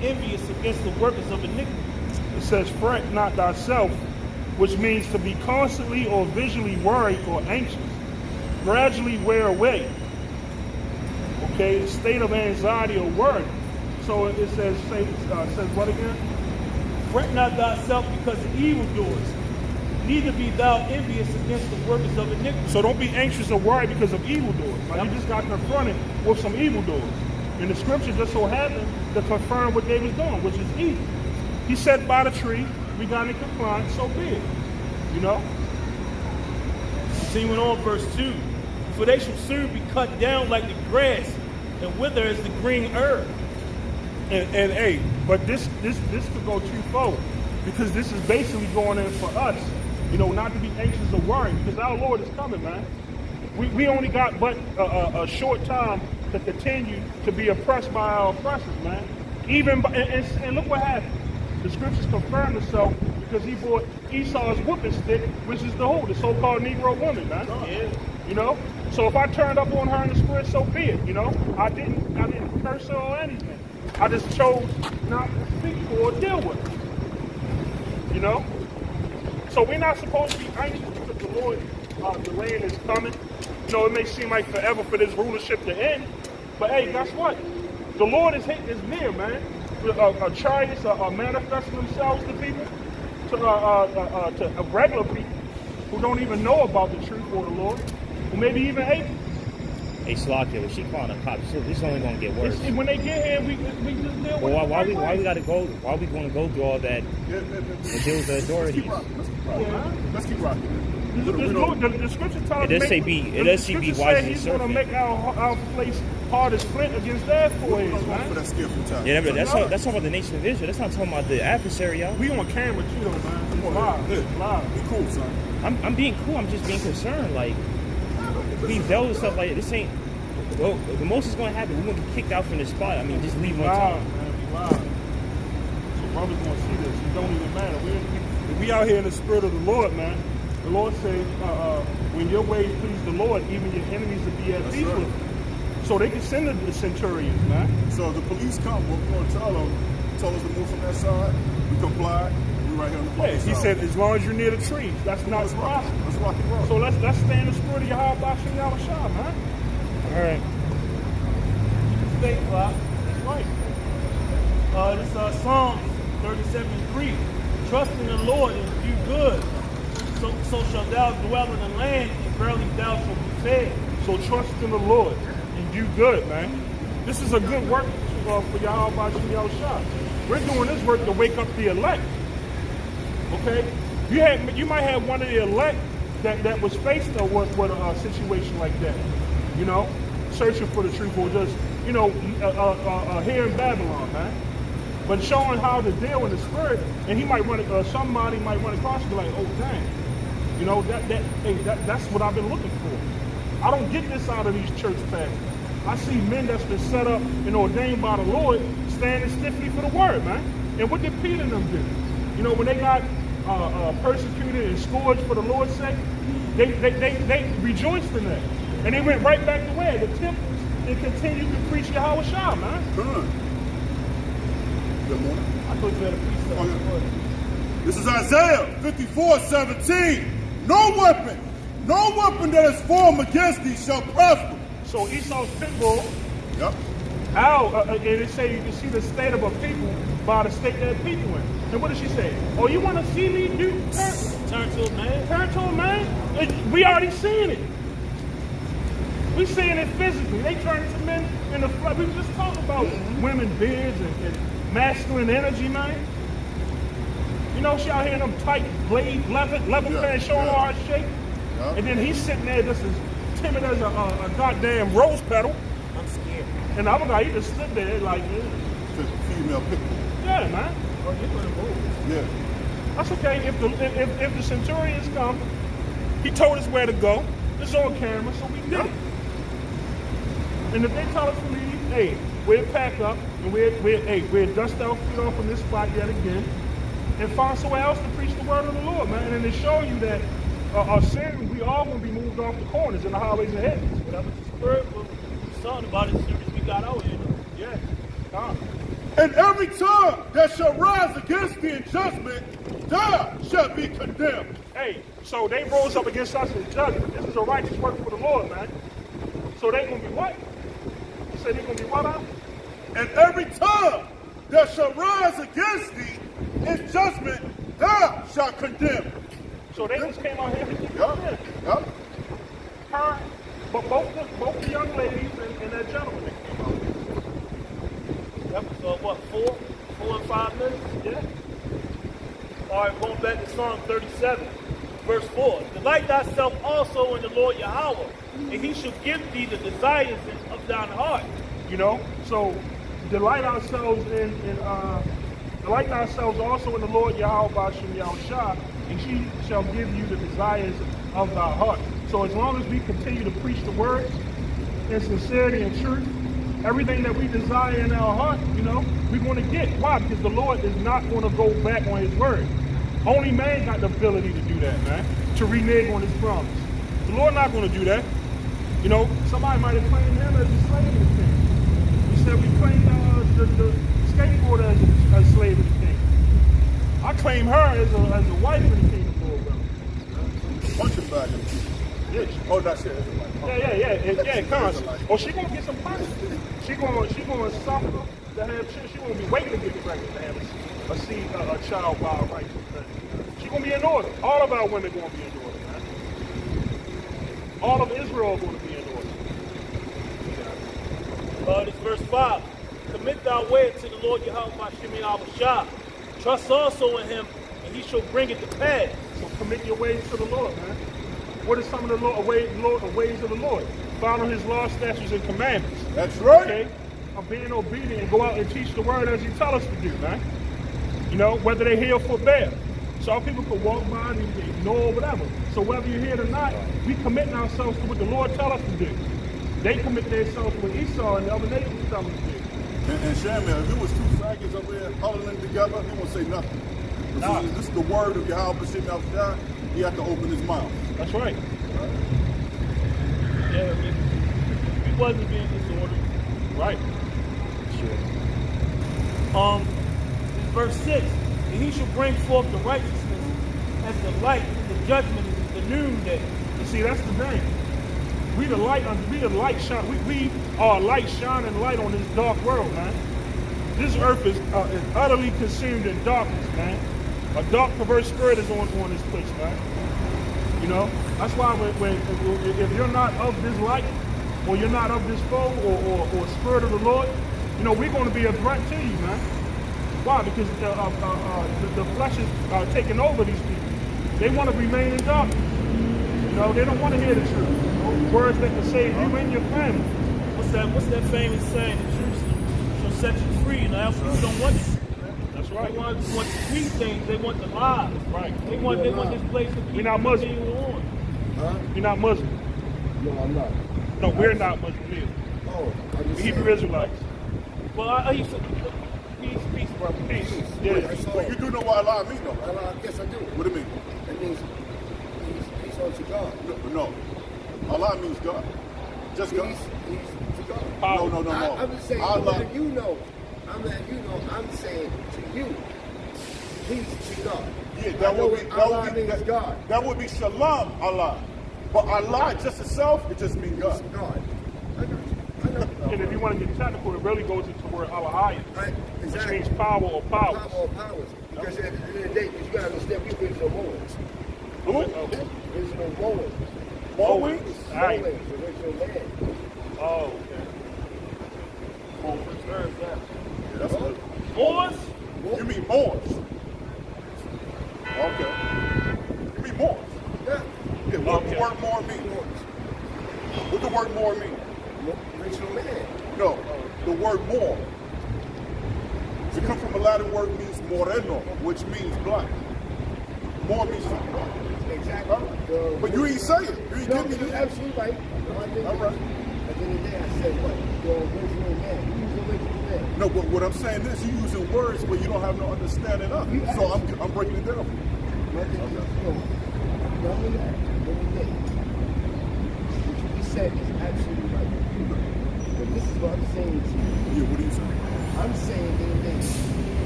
envious against the workers of iniquity. It says, fret not thyself, which means to be constantly or visually worried or anxious. Gradually wear away. Okay, a state of anxiety or worry. So it says what again? Fret not thyself because of evildoers. Neither be thou envious against the workers of iniquity. So don't be anxious or worried because of evildoers. Like you just got confronted with some evildoers. And the scripture just so happened to confirm what they was doing, which is evil. He said by the tree, we got in compliance, so be it. You know? Continuing on, verse 2. For they shall soon be cut down like the grass, and wither as the green herb. And hey, but this could go twofold, because this is basically going in for us, you know, not to be anxious or worried, because our Lord is coming, man. We only got but a short time to continue to be oppressed by our oppressors, man. And look what happened. The scriptures confirm itself because he brought Esau's whooping stick, which is the so-called Negro woman, man. Yeah. You know? So if I turned up on her in the spirit, so be it, you know? I didn't curse her or anything. I just chose not to speak to her or deal with her. You know? So we're not supposed to be anxious because the Lord, the rain is coming. You know, it may seem like forever for this rulership to end. But hey, guess what? The Lord is near, man. Chariots are manifesting themselves to people, to regular people who don't even know about the truth or the Lord, who maybe even hate it. Hey, Slocky, when she calling the cops, this is only gonna get worse. When they get here, we just deal with Well, it. why we gotta go? Why we gonna go through all that and deal with the authorities? Let's keep rocking. The scripture tells It does say be wise as a he's going to serpent. make our place hard as flint against their foreheads, For man. that skillful time. Yeah, but that's talking about the nation of Israel. That's not talking about the adversary, y'all. We on camera too, though, man. It's live. It's live. Be cool, son. I'm being cool. I'm just being concerned. Like, we dealt with stuff like this. Ain't. Well, the most is going to happen. We're going to get kicked out from this spot. I mean, just leave one Live, time. man. We live. So brothers going to see this. It don't even matter. We out here in the spirit of the Lord, man. The Lord says, when your ways please the Lord, even your enemies will be at peace with you. So they can send the centurions, man. So if the police come, what we're going to tell them, tell us to move from that side. We comply. We right here on the Yeah, public he side. said, as long as you're near the trees, that's not Let's rock. possible. Let's rock and roll. So let's stay in the spirit of Yahweh Bashim Yahushua, man. All right. Faith, Bob. That's right. This is Psalms 37:3. Trust in the Lord and do good. So shall thou dwell in the land, and verily thou shalt be fed. So trust in the Lord and do good, man. This is a good work for Yahweh Bashim Yahushua. We're doing this work to wake up the elect. Okay? You might have one of the elect that was faced with a situation like that. You know, searching for the truth, or just, you know, here in Babylon, man. But showing how to deal in the spirit, and he might run somebody might run across and be like, oh dang, you know, that's what I've been looking for. I don't get this out of these church pastors. I see men that's been set up and ordained by the Lord standing stiffly for the word, man. And what did Peter and them do? You know, when they got persecuted and scourged for the Lord's sake, they rejoiced in that. And they went right back to where? The temples, and continued to preach Yahweh Shah, man. Good. Good morning. I thought you had a piece of Okay. This is Isaiah 54:17. No weapon that is formed against thee shall prosper. So Esau's pit bull, Yep. and it say you can see the state of a people by the state that people in. And what did she say? Oh, you want to see me turn to a man. turn to a man? We already seeing it. We seeing it physically. They turn into men in the flesh. We just talked about women beards and masculine energy, man. You know, she out here in them tight blade leather pants showing all her shape. Yeah. And then he's sitting there just as timid as a goddamn rose petal. I'm scared. And the other guy, he just stood there like, Female pit bull. yeah, man. Oh, you're going to move. Yeah. That's okay. If the centurions come, he told us where to go. It's on camera, so we did it. And if they tell us to leave, hey, we'll pack up and we'll dust our feet off from this spot yet again and find somewhere else to preach the word of the Lord, man. And to show you that our sin, we all going to be moved off the corners and the highways and hedges. Whatever the spirit was talking about as soon as we got out here. Yeah. Nah. And every tongue that shall rise against thee in judgment, thou shalt be condemned. Hey, so they rose up against us in judgment. This is a righteous work for the Lord, man. So they gonna be what? You say they gonna be what? And every tongue that shall rise against thee in judgment, thou shalt condemn. So they just came out here to get Yup, yup. her, but both the young ladies and that gentleman that came out. That was what, 4 and 5 minutes? Yeah. All right, going back to Psalm 37, verse 4. Delight thyself also in the Lord Yahweh, and he shall give thee the desires of thine heart. You know, so delight ourselves delight ourselves also in the Lord Yahweh B'Shem Yahushua, and he shall give you the desires of thy heart. So as long as we continue to preach the word in sincerity and truth, everything that we desire in our heart, you know, we're going to get. Why? Because the Lord is not going to go back on his word. Only man got the ability to do that, man, to renege on his promise. The Lord not going to do that. You know, somebody might have claimed him as a slave of the king. He said we claim the skateboarder as a slave of the king. I claim her as a wife of the king of the Lord. Punch him back in the teeth. Yeah, Oh, that's it. yeah, come. Oh, she gonna get some punishment. She gonna suffer to have. She gonna be waiting to get pregnant to have a child by a righteous man. She gonna be in order. All of our women gonna be in order, man. All of Israel gonna be in order. This verse 5. Commit thy way to the Lord Yahweh B'Shem Yahushua. Trust also in him, and he shall bring it to pass. So commit your ways to the Lord, man. What is some of the ways of the Lord? Follow his laws, statutes, and commandments. That's right. Okay? Of being obedient and go out and teach the word as he tell us to do, man. You know, whether they hear or forbear. Some people could walk by and ignore whatever. So whether you're here or not, we committing ourselves to what the Lord tell us to do. They commit themselves to what Esau and the other nations tell us to do. And Shaman, if it was two faggots up there huddling together, he won't say nothing. Nah. This is the word of Yahweh B'Shem Yahushua. He had to open his mouth. That's right. Yeah, I mean, we wasn't being disordered. Right. This verse 6. And he shall bring forth the righteousness as the light, the judgment is the noonday. You see, that's the thing. We the light shine. We are a light shining light on this dark world, man. This earth is utterly consumed in darkness, man. A dark, perverse spirit is on this place, man. You know, that's why if you're not of this light, or you're not of this foe, or spirit of the Lord, you know, we're going to be a threat to you, man. Why? Because the flesh is taking over these people. They want to remain in darkness. You know, they don't want to hear the truth. Words that can save you and your family. What's that famous saying? The truth shall set you free. And our people don't want it. That's right. They want the sweet things. They want the lies. Right. They want this place to be. We're not Muslim. Huh? You're not Muslim. No, I'm not. No, we're not Muslim either. Oh, I'm We're just Hebrew saying. Israelites. Well, I used to. Peace, brother. Peace. Yeah, Yeah. that's all. But you do know what Allah mean, though, right? Yes, I do. What do you mean? It means peace unto God. No. Allah means God. Just God. Peace to God. Power. No. I'm just saying, Allah. I'm letting you know, I'm saying to you, peace to God. Yeah, I that know would be Allah means God. That would be Shalom Allah. But Allah just itself, it just means God. God. I know. And if you want to get technical, it really goes into the word Alahayah, Right, which exactly. means power or powers. Power or powers. Because at the end of the day, you gotta understand, we original Moors. Who? Original Moors. More wings? Aye. Moors, original man. Oh, Where's that? Yeah, that's good. Moors? You mean Moors? Okay. You mean Moors? Yeah. Yeah, what Okay. the word more mean? What the word more mean? Original man. No, the word more. It comes from a Latin word means moreno, which means black. More means black. Exactly. But you ain't say it. You ain't No, give me you're the absolutely right. No, I think All right. at the end of the day, I said what? The original man. Who's the original man? No, but what I'm saying is you're using words where you don't have no understanding of it. So I'm breaking it down. Nothing. No. None of that. What you just said is absolutely right. But this is what I'm saying to you. Yeah, what are you saying? I'm saying that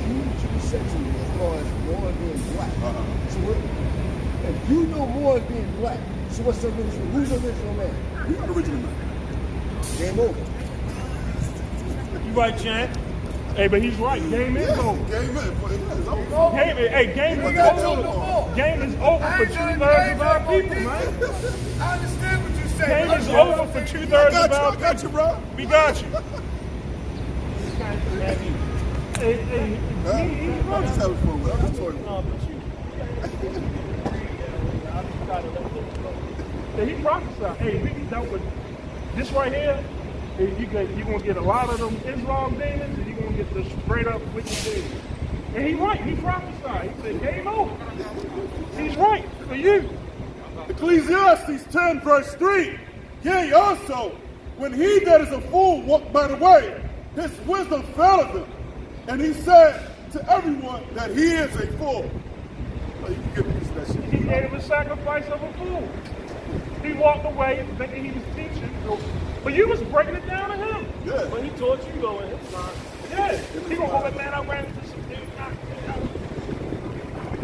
you said to me as far as Moors being black. So if you know Moors being black, so what's the original? Who's the original man? You got original man. Game over. You right, Chan? Hey, but he's right. Game is over. Game is over. Game is over. Game is over for 2/3 of our people, man. I understand what you're saying. Game is over for 2/3 of our I got you, bro. We got you. Hey, he's I'm just having fun with it. I'm just talking. Yeah, he prophesied. Hey, we dealt with this right here. You're going to get a lot of them Islam demons, and you're going to get the straight up wicked demons. And he's right. He prophesied. He said, game over. He's right for you. Ecclesiastes 10 verse 3. Yea, also, when he that is a fool walked by the way, his wisdom faileth him. And he said to everyone that he is a fool. Oh, you can get a piece of that shit. He gave a sacrifice of a fool. He walked away thinking he was teaching. But you was breaking it down to him. Yeah. But he taught you though in his mind. Yeah. He gonna go back, man, I ran into some dude.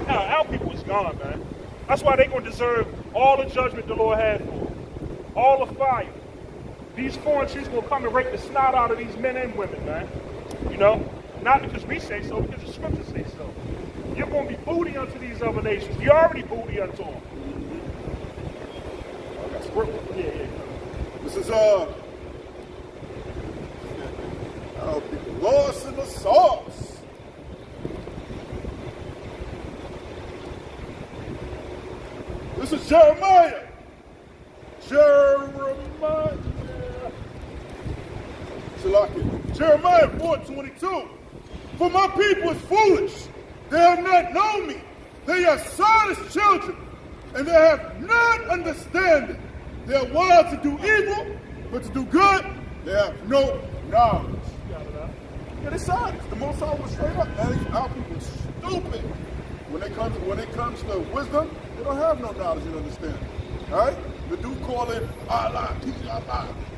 Our people is gone, man. That's why they gonna deserve all the judgment the Lord had for them. All the fire. These foreign chiefs gonna come and rape the snot out of these men and women, man. You know? Not because we say so, because the scriptures say so. You're gonna be booty unto these other nations. You're already booty unto them. Yeah. This is our people lost in the sauce. This is Jeremiah. Jeremiah 4:22. For my people is foolish. They have not known me. They are silent children, and they have not understanding. They are wild to do evil, but to do good, they have no knowledge. Yeah, they're silent. The Most High was straight up, man. Our people are stupid. When it comes to wisdom, they don't have no knowledge and understanding. All right? The dude calling Allah,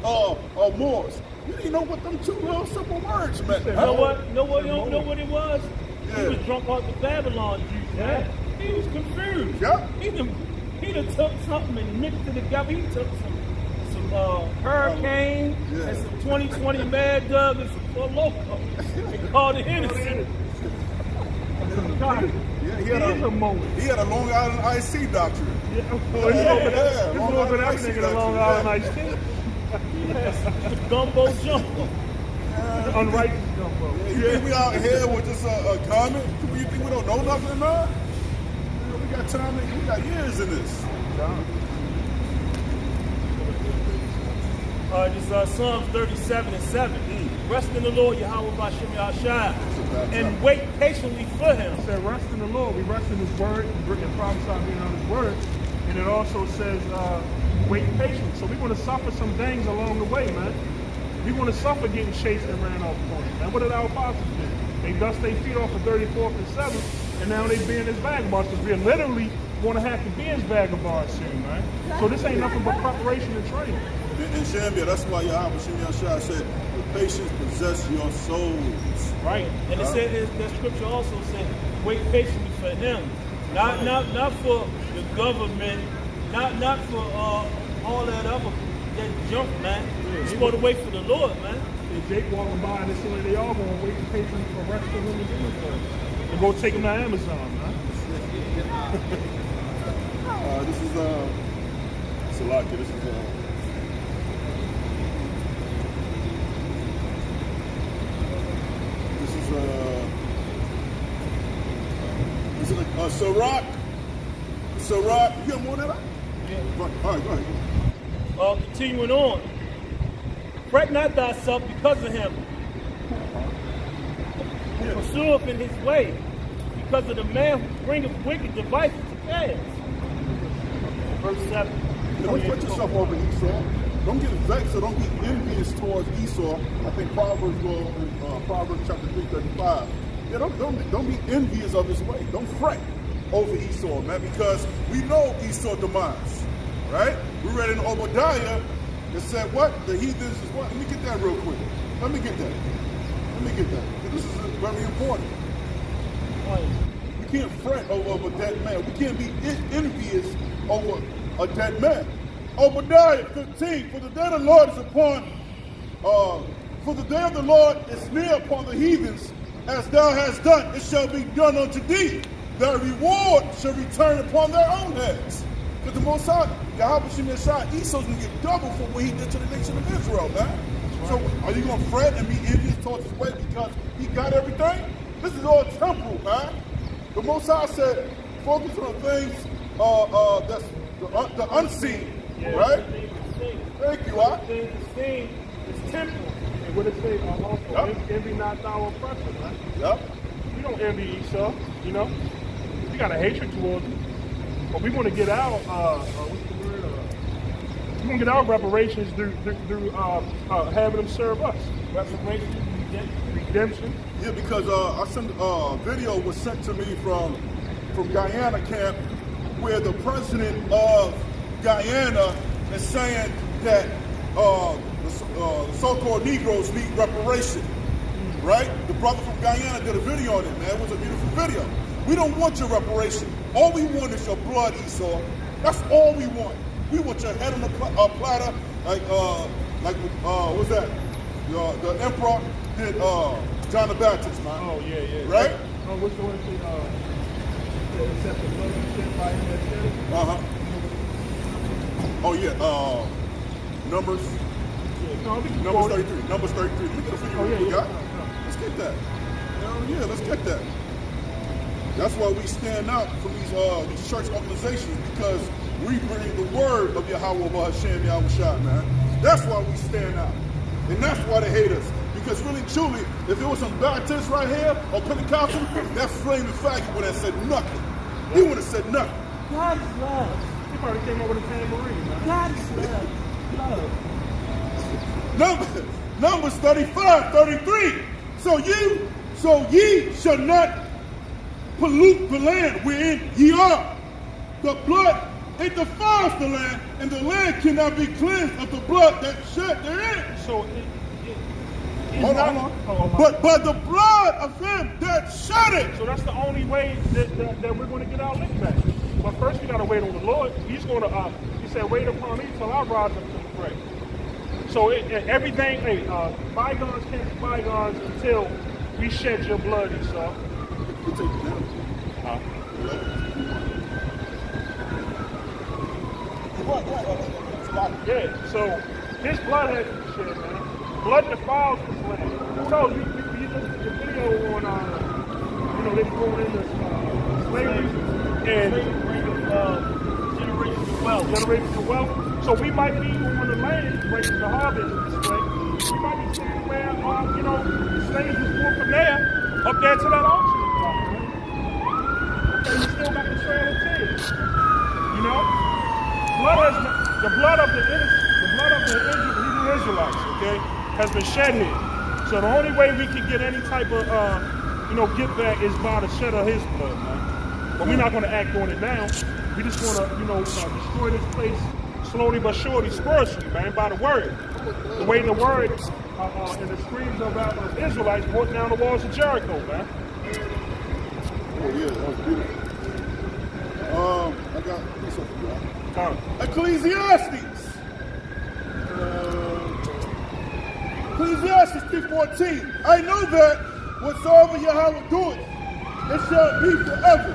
or Moors. You didn't know what them two little simple words meant. You know what? You know what it was? Yeah. He was drunk off the Babylon juice, man. He was confused. Yeah. He done took something and mixed it together. He took some Hurricane and some 2020 Mad Dog and some Four Loko and called it Hennessy. Yeah, he had a Long Island IC doctrine. It's more than everything in a Long Island iced tea. Gumbo jumbo. Unrighteous gumbo. You think we out here with just a comment? You think we don't know nothing, man? We got time, we got years in this. This Psalms 37:7. Rest in the Lord, Yahweh Bashem Yahshai, and wait patiently for him. It said, rest in the Lord. We rest in his word and prophesy being on his word. And it also says, wait patiently. So we're going to suffer some things along the way, man. We're going to suffer getting chased and ran off points, man. What did our apostles do? They dust their feet off of 34th and 7th, and now they being his vagabonds, because we're literally going to have to be his vagabonds soon, man. So this ain't nothing but preparation and training. In Shambia, that's why Yahweh Shem Yahshai said, with patience possess your souls. Right. And it said that scripture also said, wait patiently for him. Not for the government, not for all that other that junk, man. You're supposed to wait for the Lord, man. And Jake walking by and it's like they all going to wait patiently for the rest of them to do it. And go take them to Amazon, man. This is Salaki. This is Sirach. You got more than that? Yeah. All right, go ahead. Continuing on. Fret not thyself because of him. Who pursueth in his way, because of the man who bringeth wicked devices to pass. Verse 7. Don't put yourself over Esau. Don't get vexed or don't be envious towards Esau. I think Proverbs chapter 3:35. Yeah, don't be envious of his way. Don't fret over Esau, man, because we know Esau's demise, right? We read in Obadiah, it said what? The heathens is what? Let me get that real quick. Let me get that. Let me get that. This is very important. We can't fret over a dead man. We can't be envious over a dead man. Obadiah 15, for the day of the Lord is upon, for the day of the Lord is near upon the heathens, as thou hast done, it shall be done unto thee. Thy reward shall return upon their own heads. Because the Most High, Yahweh Shemeshai, Esau's going to get double for what he did to the nation of Israel, man. So are you going to fret and be envious towards his way because he got everything? This is all temporal, man. The Most High said, focus on things that's the unseen, right? Thank you, I. Things seen is temporal. And what it say also, envy not thou oppressor, right? Yep. We don't envy Esau, you know. We got a hatred towards him. But we want to get our, what's the word? We want to get our reparations through having them serve us. Reparations, redemption. Yeah, because I sent a video was sent to me from Guyana camp where the president of Guyana is saying that the so-called Negroes need reparation, right? The brother from Guyana did a video on it, man. It was a beautiful video. We don't want your reparation. All we want is your blood, Esau. That's all we want. We want your head on a platter, like what's that? The emperor did John the Baptist, man. Oh, yeah. Right? Oh, what's the one thing? Except the blood and shed by him that shed it? Oh, yeah. Numbers. No, I think Numbers 33. Numbers 33. Let me get a video. Oh, yeah. Let's get that. Hell yeah, let's get that. That's why we stand out from these church organizations, because we bring the word of Yahweh Hashem Yahushua, man. That's why we stand out. And that's why they hate us. Because really, truly, if there was some Baptists right here or Pentecostal, that flaming faggot would have said nothing. He would have said nothing. God is love. He probably came up with a tambourine, man. God is love. Numbers 35, 33. So ye shall not pollute the land wherein ye are. The blood, it defiles the land, and the land cannot be cleansed of the blood that shed therein. So Hold on. But by the blood of him that shed it. So that's the only way that we're going to get our lick back. But first we got to wait on the Lord. He's going to, he said, wait upon me till I rise up to the fray. So everything, bygones can't be bygones until we shed your blood, Esau. We'll take it down. Yeah, so his blood has to be shed, man. Blood defiles this land. Who knows? You listen to the video on, they be going into slavery and generational wealth. So we might be on the land, breaking the harvest this way. We might be seeing where, slaves was moved from there up there to that auction block, right? Okay, we still got the trail of tears. You know? The blood of the Hebrew Israelites, okay, has been shed here. So the only way we can get any type of, get back is by the shed of his blood, man. But we're not going to act on it now. We just want to, destroy this place slowly but surely, spiritually, man, by the word. The way the word and the streams of Israelites brought down the walls of Jericho, man. Oh yeah, that was beautiful. I got this one. Ecclesiastes. Ecclesiastes 3:14. I know that whatsoever Yahweh doeth, it shall be forever.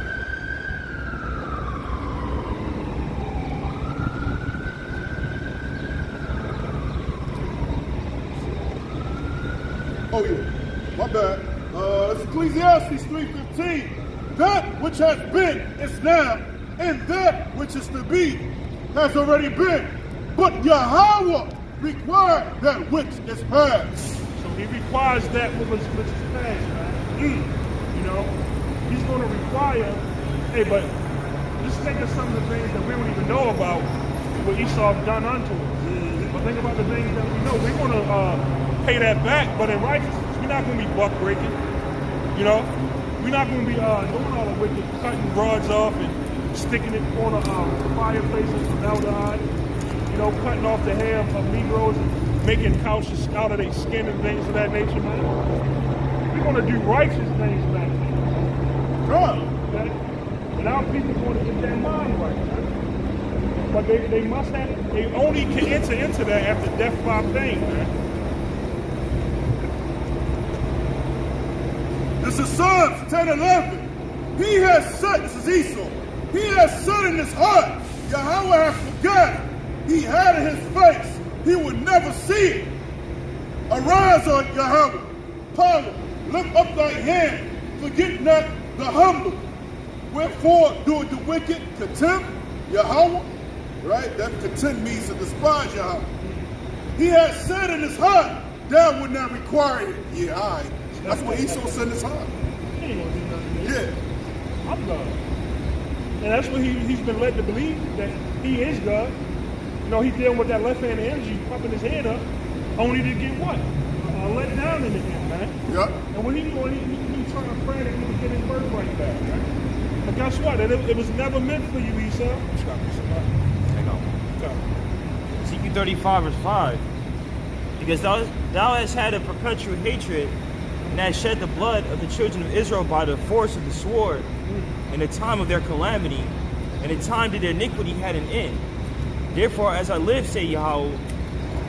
Oh yeah, my bad. It's Ecclesiastes 3:15. That which has been is now, and that which is to be has already been. But Yahweh requires that which is past. So he requires that which is past, man. He's going to require, but just think of some of the things that we don't even know about what Esau done unto us. But think about the things that we know. We're going to pay that back, but in righteousness, we're not going to be buck breaking. We're not going to be doing all the wicked, cutting rods off and sticking it on fireplaces with formaldehyde. Cutting off the hair of Negroes and making couches out of their skin and things of that nature, man. We're going to do righteous things back then. Come. Okay? And our people want to get their mind right. Right? But they must have, they only can enter into that after death by pain, man. This is Psalms 10:11. He has said, this is Esau, he has said in his heart, Yahweh has forgotten. He had in his face, he would never see it. Arise, O Yahweh, power, lift up thy hand, forget not the humble. Wherefore doeth the wicked contempt Yahweh? Right? That contempt means to despise Yahweh. He has said in his heart, thou would not require it. Yeah, all right. That's what Esau said in his heart. He ain't gonna do nothing. Yeah. I'm God. And that's what he's been led to believe, that he is God. You know, he's dealing with that left-hand energy, pumping his head up, only to get what? Let down in the end, man. Yep. And when he trying to pray that he would get his birthright back, right? But guess what? It was never meant for you, Esau. Hang on. Ezekiel 35 verse 5. Because thou hast had a perpetual hatred, and hast shed the blood of the children of Israel by the force of the sword, in the time of their calamity, and the time that their iniquity had an end. Therefore, as I live, say Yahweh,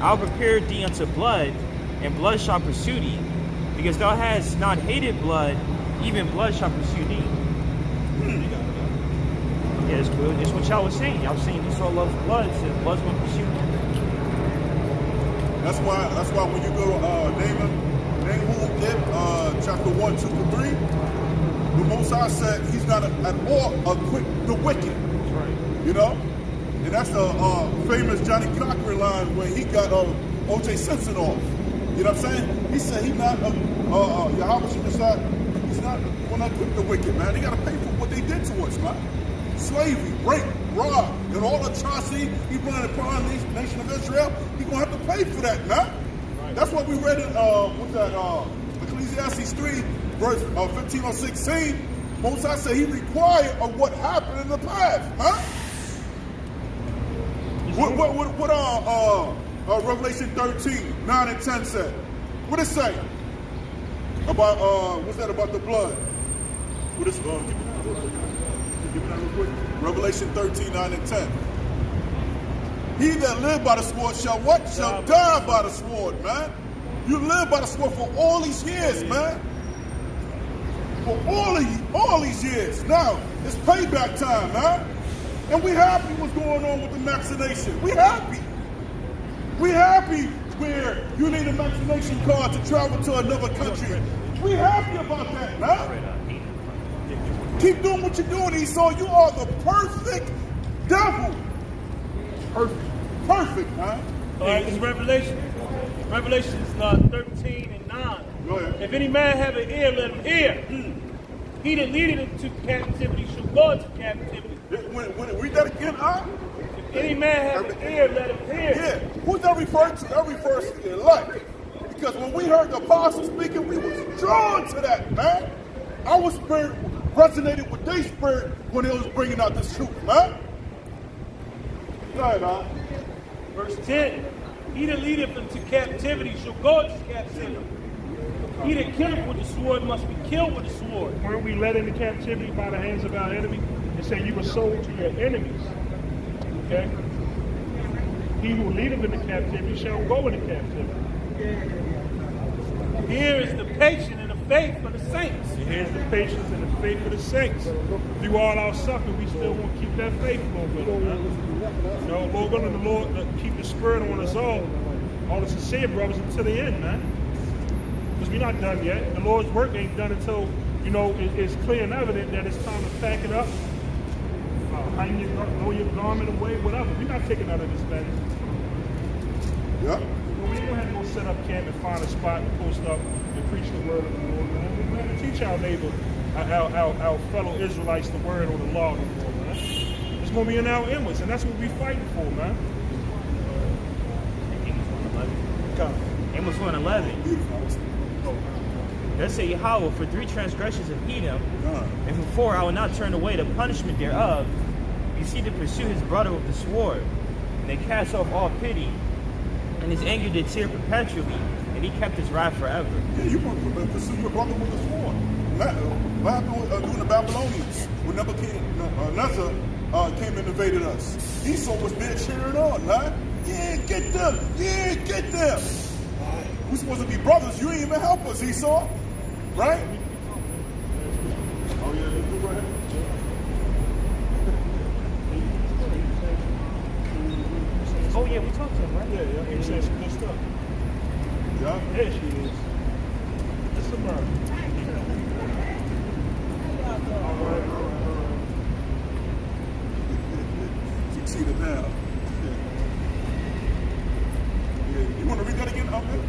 I'll prepare thee unto blood, and blood shall pursue thee. Because thou hast not hated blood, even blood shall pursue thee. Yeah, it's good. It's what y'all was saying. Y'all was saying Esau loves blood, so blood's going to pursue him. That's why when you go to Nahum, chapter 1, 2, and 3, the Most High said he's not at all acquit the wicked. That's right. You know? And that's the famous Johnny Cochran line when he got O.J. Simpson off. You know what I'm saying? He said he's not, Yahweh he's not going to acquit the wicked, man. They got to pay for what they did to us, man. Slavery, rape, rob, and all the atrocity he brought upon the nation of Israel, he's going to have to pay for that, man. Right. That's what we read in, Ecclesiastes 3, verse 15 or 16. Moses said he required of what happened in the past, huh? What Revelation 13, 9 and 10 said? What it say? About, what's that about the blood? What is, give me that real quick. Revelation 13, 9 and 10. He that live by the sword shall what? Shall die by the sword, man. You live by the sword for all these years, man. For all these years. Now, it's payback time, man. And we happy what's going on with the vaccination. We happy. We happy where you need a vaccination card to travel to another country. We happy about that, man. Keep doing what you're doing, Esau. You are the perfect devil. Perfect, man. All right, it's Revelation. Revelation 13 and 9. Go ahead. If any man have an ear, let him hear. He that leadeth into captivity shall go into captivity. Read that again, huh? If any man have an ear, let him hear. Yeah. Who's that referring to? That refers to the elect. Because when we heard the apostle speaking, we was drawn to that, man. Our spirit resonated with their spirit when it was bringing out this truth, man. Go ahead, man. Verse 10. He that leadeth into captivity shall go into captivity. He that killeth with the sword must be killed with the sword. Weren't we led into captivity by the hands of our enemy? It said you were sold to your enemies. Okay? He who leadeth into captivity shall go into captivity. Here is the patience and the faith of the saints. And here's the patience and the faith of the saints. Through all our suffering, we still want to keep that faith, Lord willing. Huh? You know, Lord willing, the Lord keep the spirit on us all the sincere brothers, until the end, man. Because we're not done yet. The Lord's work ain't done until, you know, it's clear and evident that it's time to pack it up, hang throw your garment away, whatever. We're not taking out of this thing. Yeah. We ain't gonna have to go set up camp and find a spot and post up and preach the word of the Lord, man. We have to teach our neighbor, our fellow Israelites, the word or the law of the Lord, man. It's gonna be in our inwards, and that's what we're fighting for, man. Amos 1:11. Let's say Yahweh, for 3 transgressions of Edom, and for 4 I will not turn away the punishment thereof. You see to pursue his brother with the sword, and they cast off all pity, and his anger did tear perpetually, and and he kept his wrath forever. Yeah, you want to pursue your brother with a sword. What happened during the Babylonians when Nebuchadnezzar came and invaded us? Esau was there cheering on, man. Yeah, get them. Yeah, get them. We're supposed to be brothers. You ain't even help us, Esau. Right? Oh, yeah, you do right here. Oh yeah, we talked to him, right? Yeah, he said some good stuff. Yeah. There she is. It's a murder. All right. Succeeded now. Yeah. You want to read that again, Ahmed?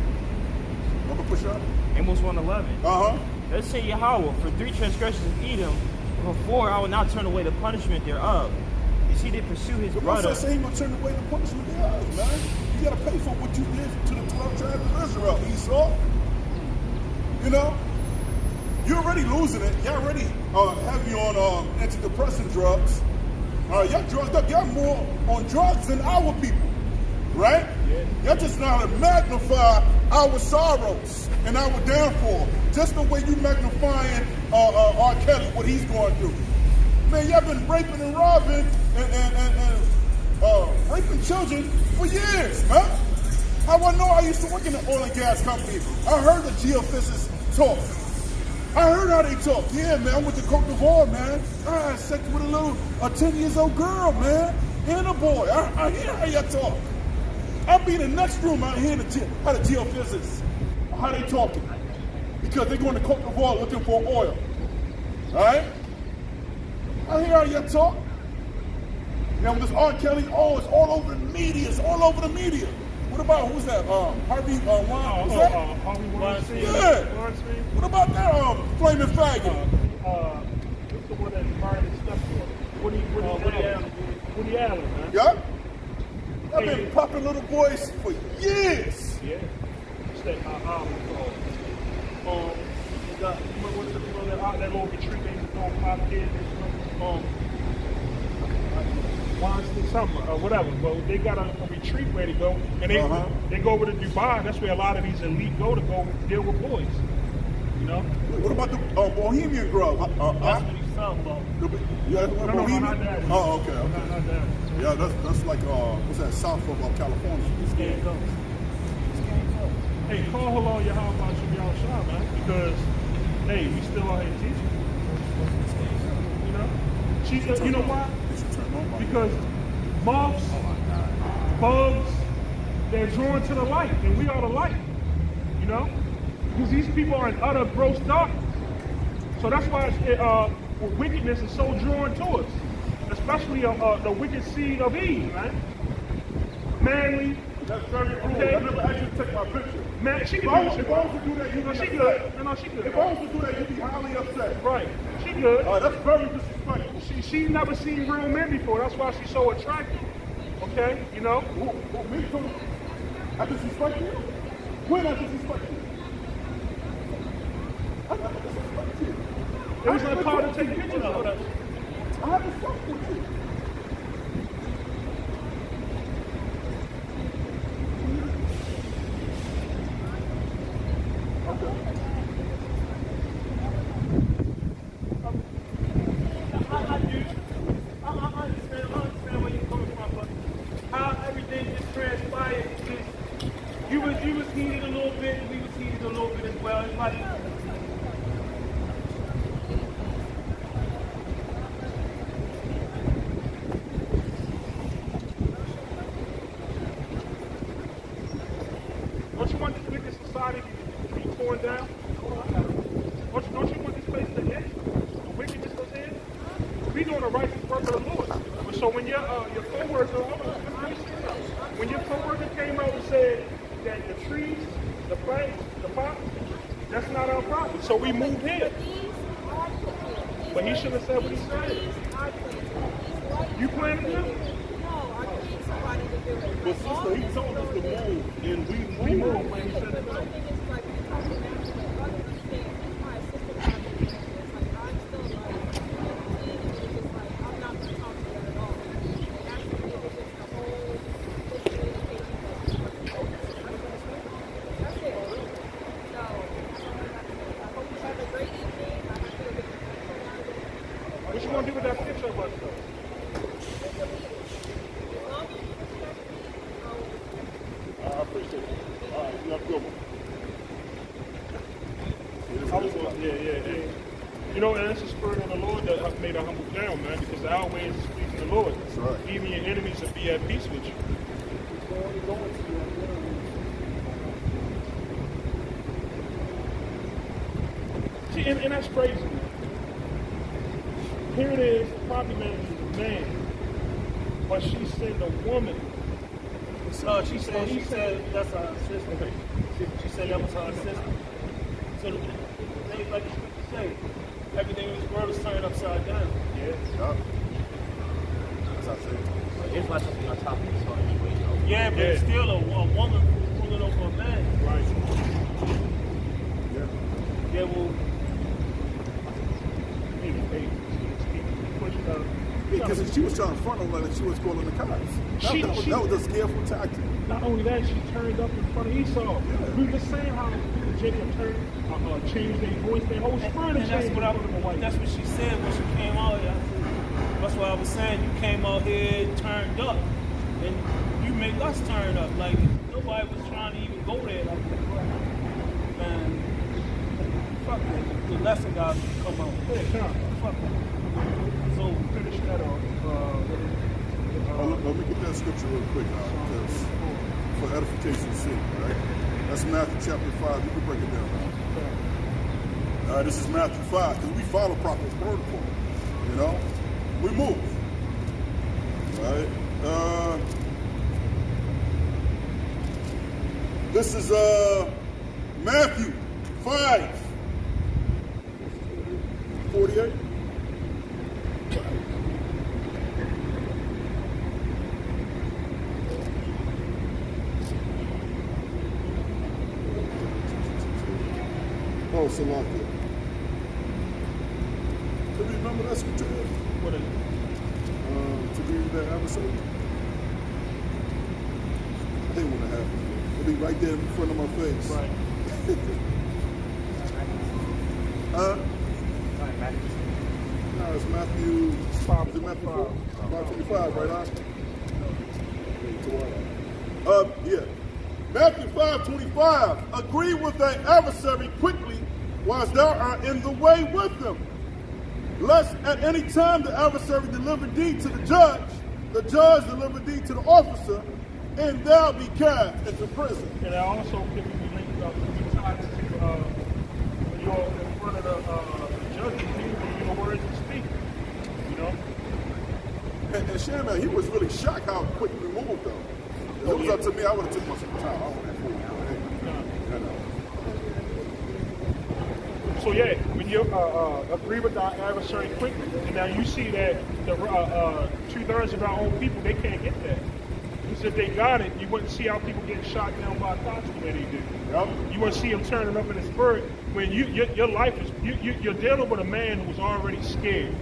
I'm going to push up. Amos 1:11. Uh-huh. Let's say Yahweh, for 3 transgressions of Edom, for 4 I will not turn away the punishment thereof. You see, they pursue his brother. I'm saying going to turn away the punishment thereof, man. You got to pay for what you did to the 12 tribes of Israel, Esau. You know? You're already losing it. Y'all already heavy on antidepressant drugs. Y'all drugged up. Y'all more on drugs than our people. Right? Yeah. Y'all just know how to magnify our sorrows and our downfall. Just the way you magnifying R. Kelly, what he's going through. Man, y'all been raping and robbing and raping children for years, huh? How I know? I used to work in an oil and gas company. I heard the geophysicists talk. I heard how they talk. Yeah, man, I went to Cote d'Ivoire, man. I had sex with a 10-year-old girl, man, and a boy. I hear how y'all talk. I'll be in the next room out here how the geophysicists, how they talking. Because they're going to Cote d'Ivoire looking for oil. All right? I hear how y'all talk. Now with this R. Kelly, it's all over the media. It's all over the media. What about, who's that? Harvey Weinstein? Who's that? Harvey Weinstein. Yeah. What about that flaming faggot? What's the one that married his stepdaughter? Woody Allen, man. Yeah. I've been popping little boys for years. Yeah. What's that album called? You got, that little retreat they was doing 5 kids. Weinstein, something, whatever. Well, they got a retreat where to go, and they go over to Dubai. That's where a lot of these elite go to deal with boys. You know. What about the Bohemian Grove? That's what he's talking about. Yeah, No, Bohemian. not that one. Oh, okay. Not that one. Yeah, that's like what's that? South of California. Hey, call hello your house about y'all shop, man. Because hey, we still out here teaching. You know. You know why? Because moths, bugs, they're drawn to the light, and we are the light. You know? Because these people are in utter gross darkness. So that's why wickedness is so drawn to us. Especially the wicked seed of Eve, right? Manly. That's very cool. Okay. I never asked you to take my picture. Man, she If can I do was to do that, you'd be she upset. good. No, she good. If I was to do that, you'd be highly upset. Right. She good. That's very disrespectful. She's never seen real men before. That's why she's so attractive. Okay? You know? Me too. I disrespect you? When I disrespect you? I never disrespect you. It was her car to take pictures of us. I haven't fucked with you. I understand where you're coming from, but how everything just transpired is just, you was heated a little bit, and we was heated a little bit as well. It's like, Don't you want this wicked society to be torn down? Don't you want this place to end? The wickedness that's in? We doing the righteous work of the Lord. So when your coworker came out and said that the trees, the plants, the pots, that's not our problem. So we moved here. But he should have said what he said. You planted them? But sister, he told us to move, and we moved when he said it. gonna do with that picture of us though? I appreciate it. All right, you have a good one. Yeah. You know, and that's the spirit of the Lord that have made a humble down, man, because our way is pleasing the Lord. That's right. Even your enemies will be at peace with you. See, and that's crazy, man. Here it is, the property manager is a man, but she sent a woman. No, she said that's her assistant. She said that was her assistant. So the thing like you say, everything in this world is turned upside down. Yeah. Yup. That's how I say it. It's like something on top of this one anyway, though. Yeah, but it's still a woman pulling over a man. Right. Yeah. Yeah, well, Hey, push it up. Because she was trying to front on her like she was calling the cops. That was a scareful tactic. Not only that, she turned up in front of Esau. Yeah. We were just saying how Jacob changed their voice, their whole spirit and that's what she said when she came out here. That's what I was saying. You came out here turned up, and you make us turn up. Like nobody was trying to even go there. Like, man, fuck that. The lesson guys come out. Yeah, Fuck that. So finish that off. Let me get that scripture real quick, because for edification's sake, right? That's Matthew chapter 5. You can break it down now. This is Matthew 5, because we follow proper protocol. You know? We move. Right? This is Matthew 5. 48. Oh, Salaki. Do you remember that scripture? What is it? To be that adversary? I think what happened. It'll be right there in front of my face. Right. No, it's Matthew 5. Is it Matthew 4? 5:25, right on? Yeah. Matthew 5:25. Agree with thy adversary quickly whilst thou art in the way with them. Lest at any time the adversary deliver thee to the judge deliver thee to the officer, and thou be cast into prison. And I also can be linked up to be tied to when you're in front of the judge, you know words to speak. You know? And Shaman, he was really shocked how quick we moved, though. If it was up to me, I would have taken my time. I would have moved. So yeah, when you agree with our adversary quickly, and now you see that the 2/3 of our own people, they can't get that. Because if they got it, you wouldn't see how people getting shot down by cops the way they do. Yep. You wouldn't see them turning up in the spirit when your life is you're dealing with a man who was already scared.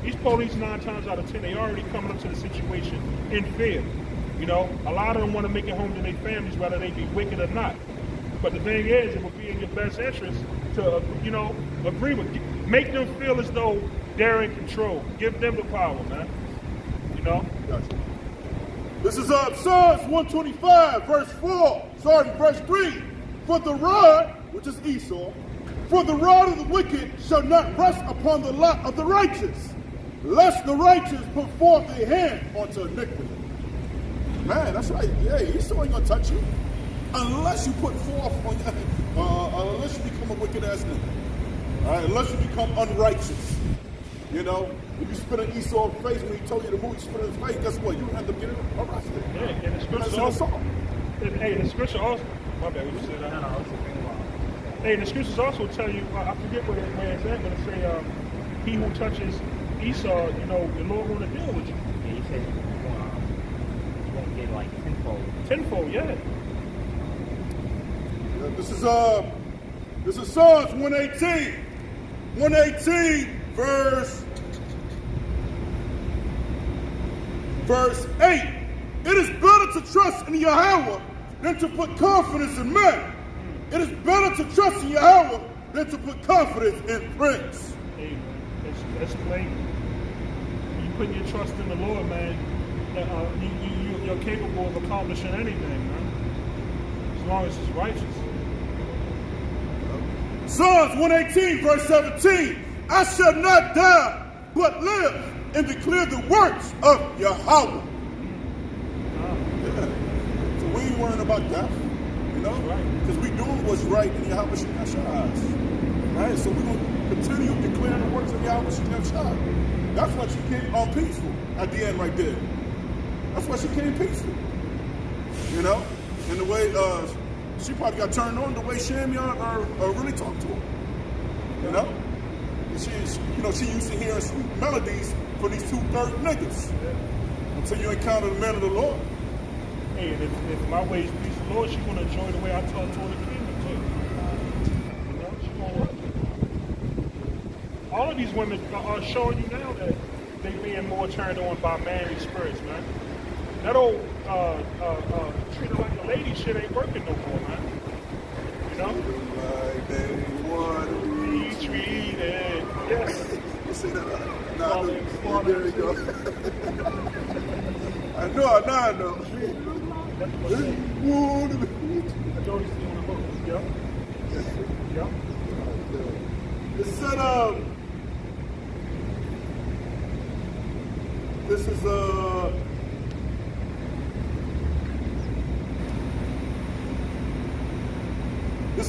These police 9 times out of 10, they already coming up to the situation in fear. You know, a lot of them want to make it home to their families, whether they be wicked or not. But the thing is, it would be in your best interest to, agree with, make them feel as though they're in control. Give them the power, man. You know? Gotcha. This is Psalms 125, verse 4, starting verse 3. For the rod, which is Esau, for the rod of the wicked shall not rest upon the lot of the righteous, lest the righteous put forth a hand unto iniquity. Man, that's right. Yeah, Esau ain't gonna touch you. Unless you put forth on unless you become a wicked ass nigga. All right, unless you become unrighteous. You know, if you spit in Esau's face when he told you to move, you spit in his face, guess what? You end up getting arrested. Yeah, and the scripture also. Hey, the scripture also. My bad, what you said? Hey, the scriptures also tell you, I forget where it's at, but it say, he who touches Esau, the Lord want to deal with you. Yeah, he said you won't get like tenfold. Tenfold, yeah. This is Psalms 118. 118, verse 8. It is better to trust in Yahweh than to put confidence in men. It is better to trust in Yahweh than to put confidence in prince. Hey, that's plain. putting your trust in the Lord, man, you're capable of accomplishing anything, man. As long as it's righteous. Psalms 118, verse 17. I shall not die, but live and declare the works of Yahweh. Yeah. So we ain't worrying about death, you know? Because we doing what's right in Yahweh Shemash's eyes. Right? So we're going to continue declaring the works of Yahweh Shemash's. That's why she came peaceful at the end right there. That's why she came peaceful. You know? And the way she probably got turned on the way Shamian really talked to her. You know? And she used to hearing sweet melodies for these 2/3 niggas. Until you encounter the men of the Lord. Hey, and if my ways please the Lord, she's going to enjoy the way I talk to her in the kingdom too. You know, she's going to work. All of these women are showing you now that they being more turned on by manly spirits, man. That old treat her like a lady shit ain't working no more, man. You know? Like they want to Be treated. Yes. You see that? Nah, there you go. I know. They want to be. Yep. Yep. It said, this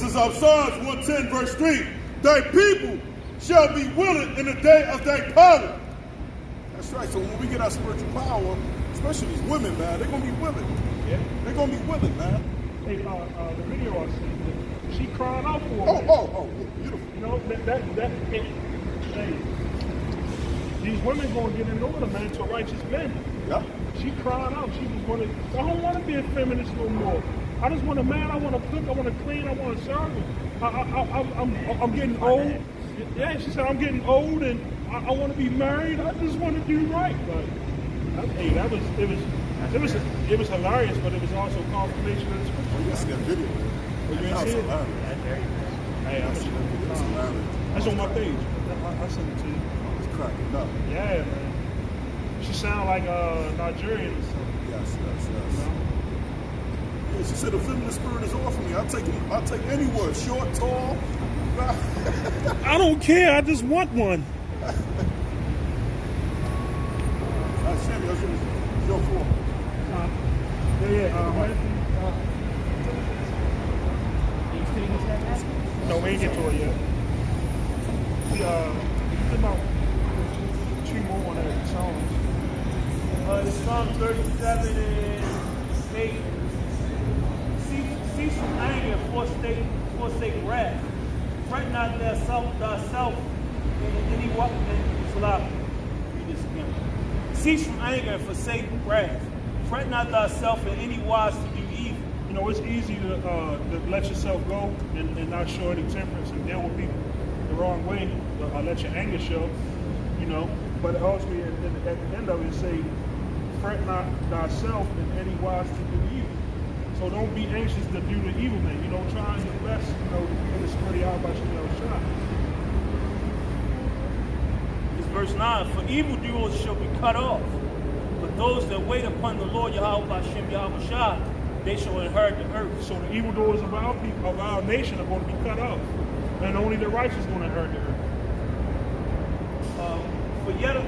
is Psalms 110, verse 3. Thy people shall be willing in the day of thy power. That's right. So when we get our spiritual power, especially these women, man, they're going to be willing. Yeah. They're going to be willing, man. Hey, the video I seen, she crying out for Oh, him. beautiful. You know, hey, these women going to get in order, man, to righteous men. Yeah. She crying out. She just want to, I don't want to be a feminist no more. I just want a man. I want to cook. I want to clean. I want to serve him. I'm getting old. Yeah, she said, I'm getting old and I want to be married. I just want to do right. But, hey, it was hilarious, but it was also confirmation of the scripture. Oh, you see that video, man. Oh, you ain't see it? Hey, that's on my page. I sent it to you. It's cracking up. Yeah, man. She sound like Nigerian or something. Yes. You know? Yeah, she said the feminine spirit is off of me. I'll take any word. Short, tall. I don't care. I just want one. Sammy, that's your fault. No, we ain't get to it yet. We about 2 more on that song. It's Psalm 37 and 8. Cease from anger and forsake wrath. Fret not thyself in any what cease from anger and forsake wrath. Fret not thyself in any wise to do evil. You know, it's easy to let yourself go and not show any temperance and deal with people the wrong way. Let your anger show, you know. But ultimately, at the end of it, say, fret not thyself in any wise to do evil. So don't be anxious to do the evil thing. You know, try your best, you know, in the spirit of Yahweh Shemashah. It's verse 9. For evildoers shall be cut off, but those that wait upon the Lord Yahweh Shemashah, they shall inherit the earth. So the evildoers of our people, of our nation, are going to be cut off, and only the righteous are going to inherit the earth. For yet a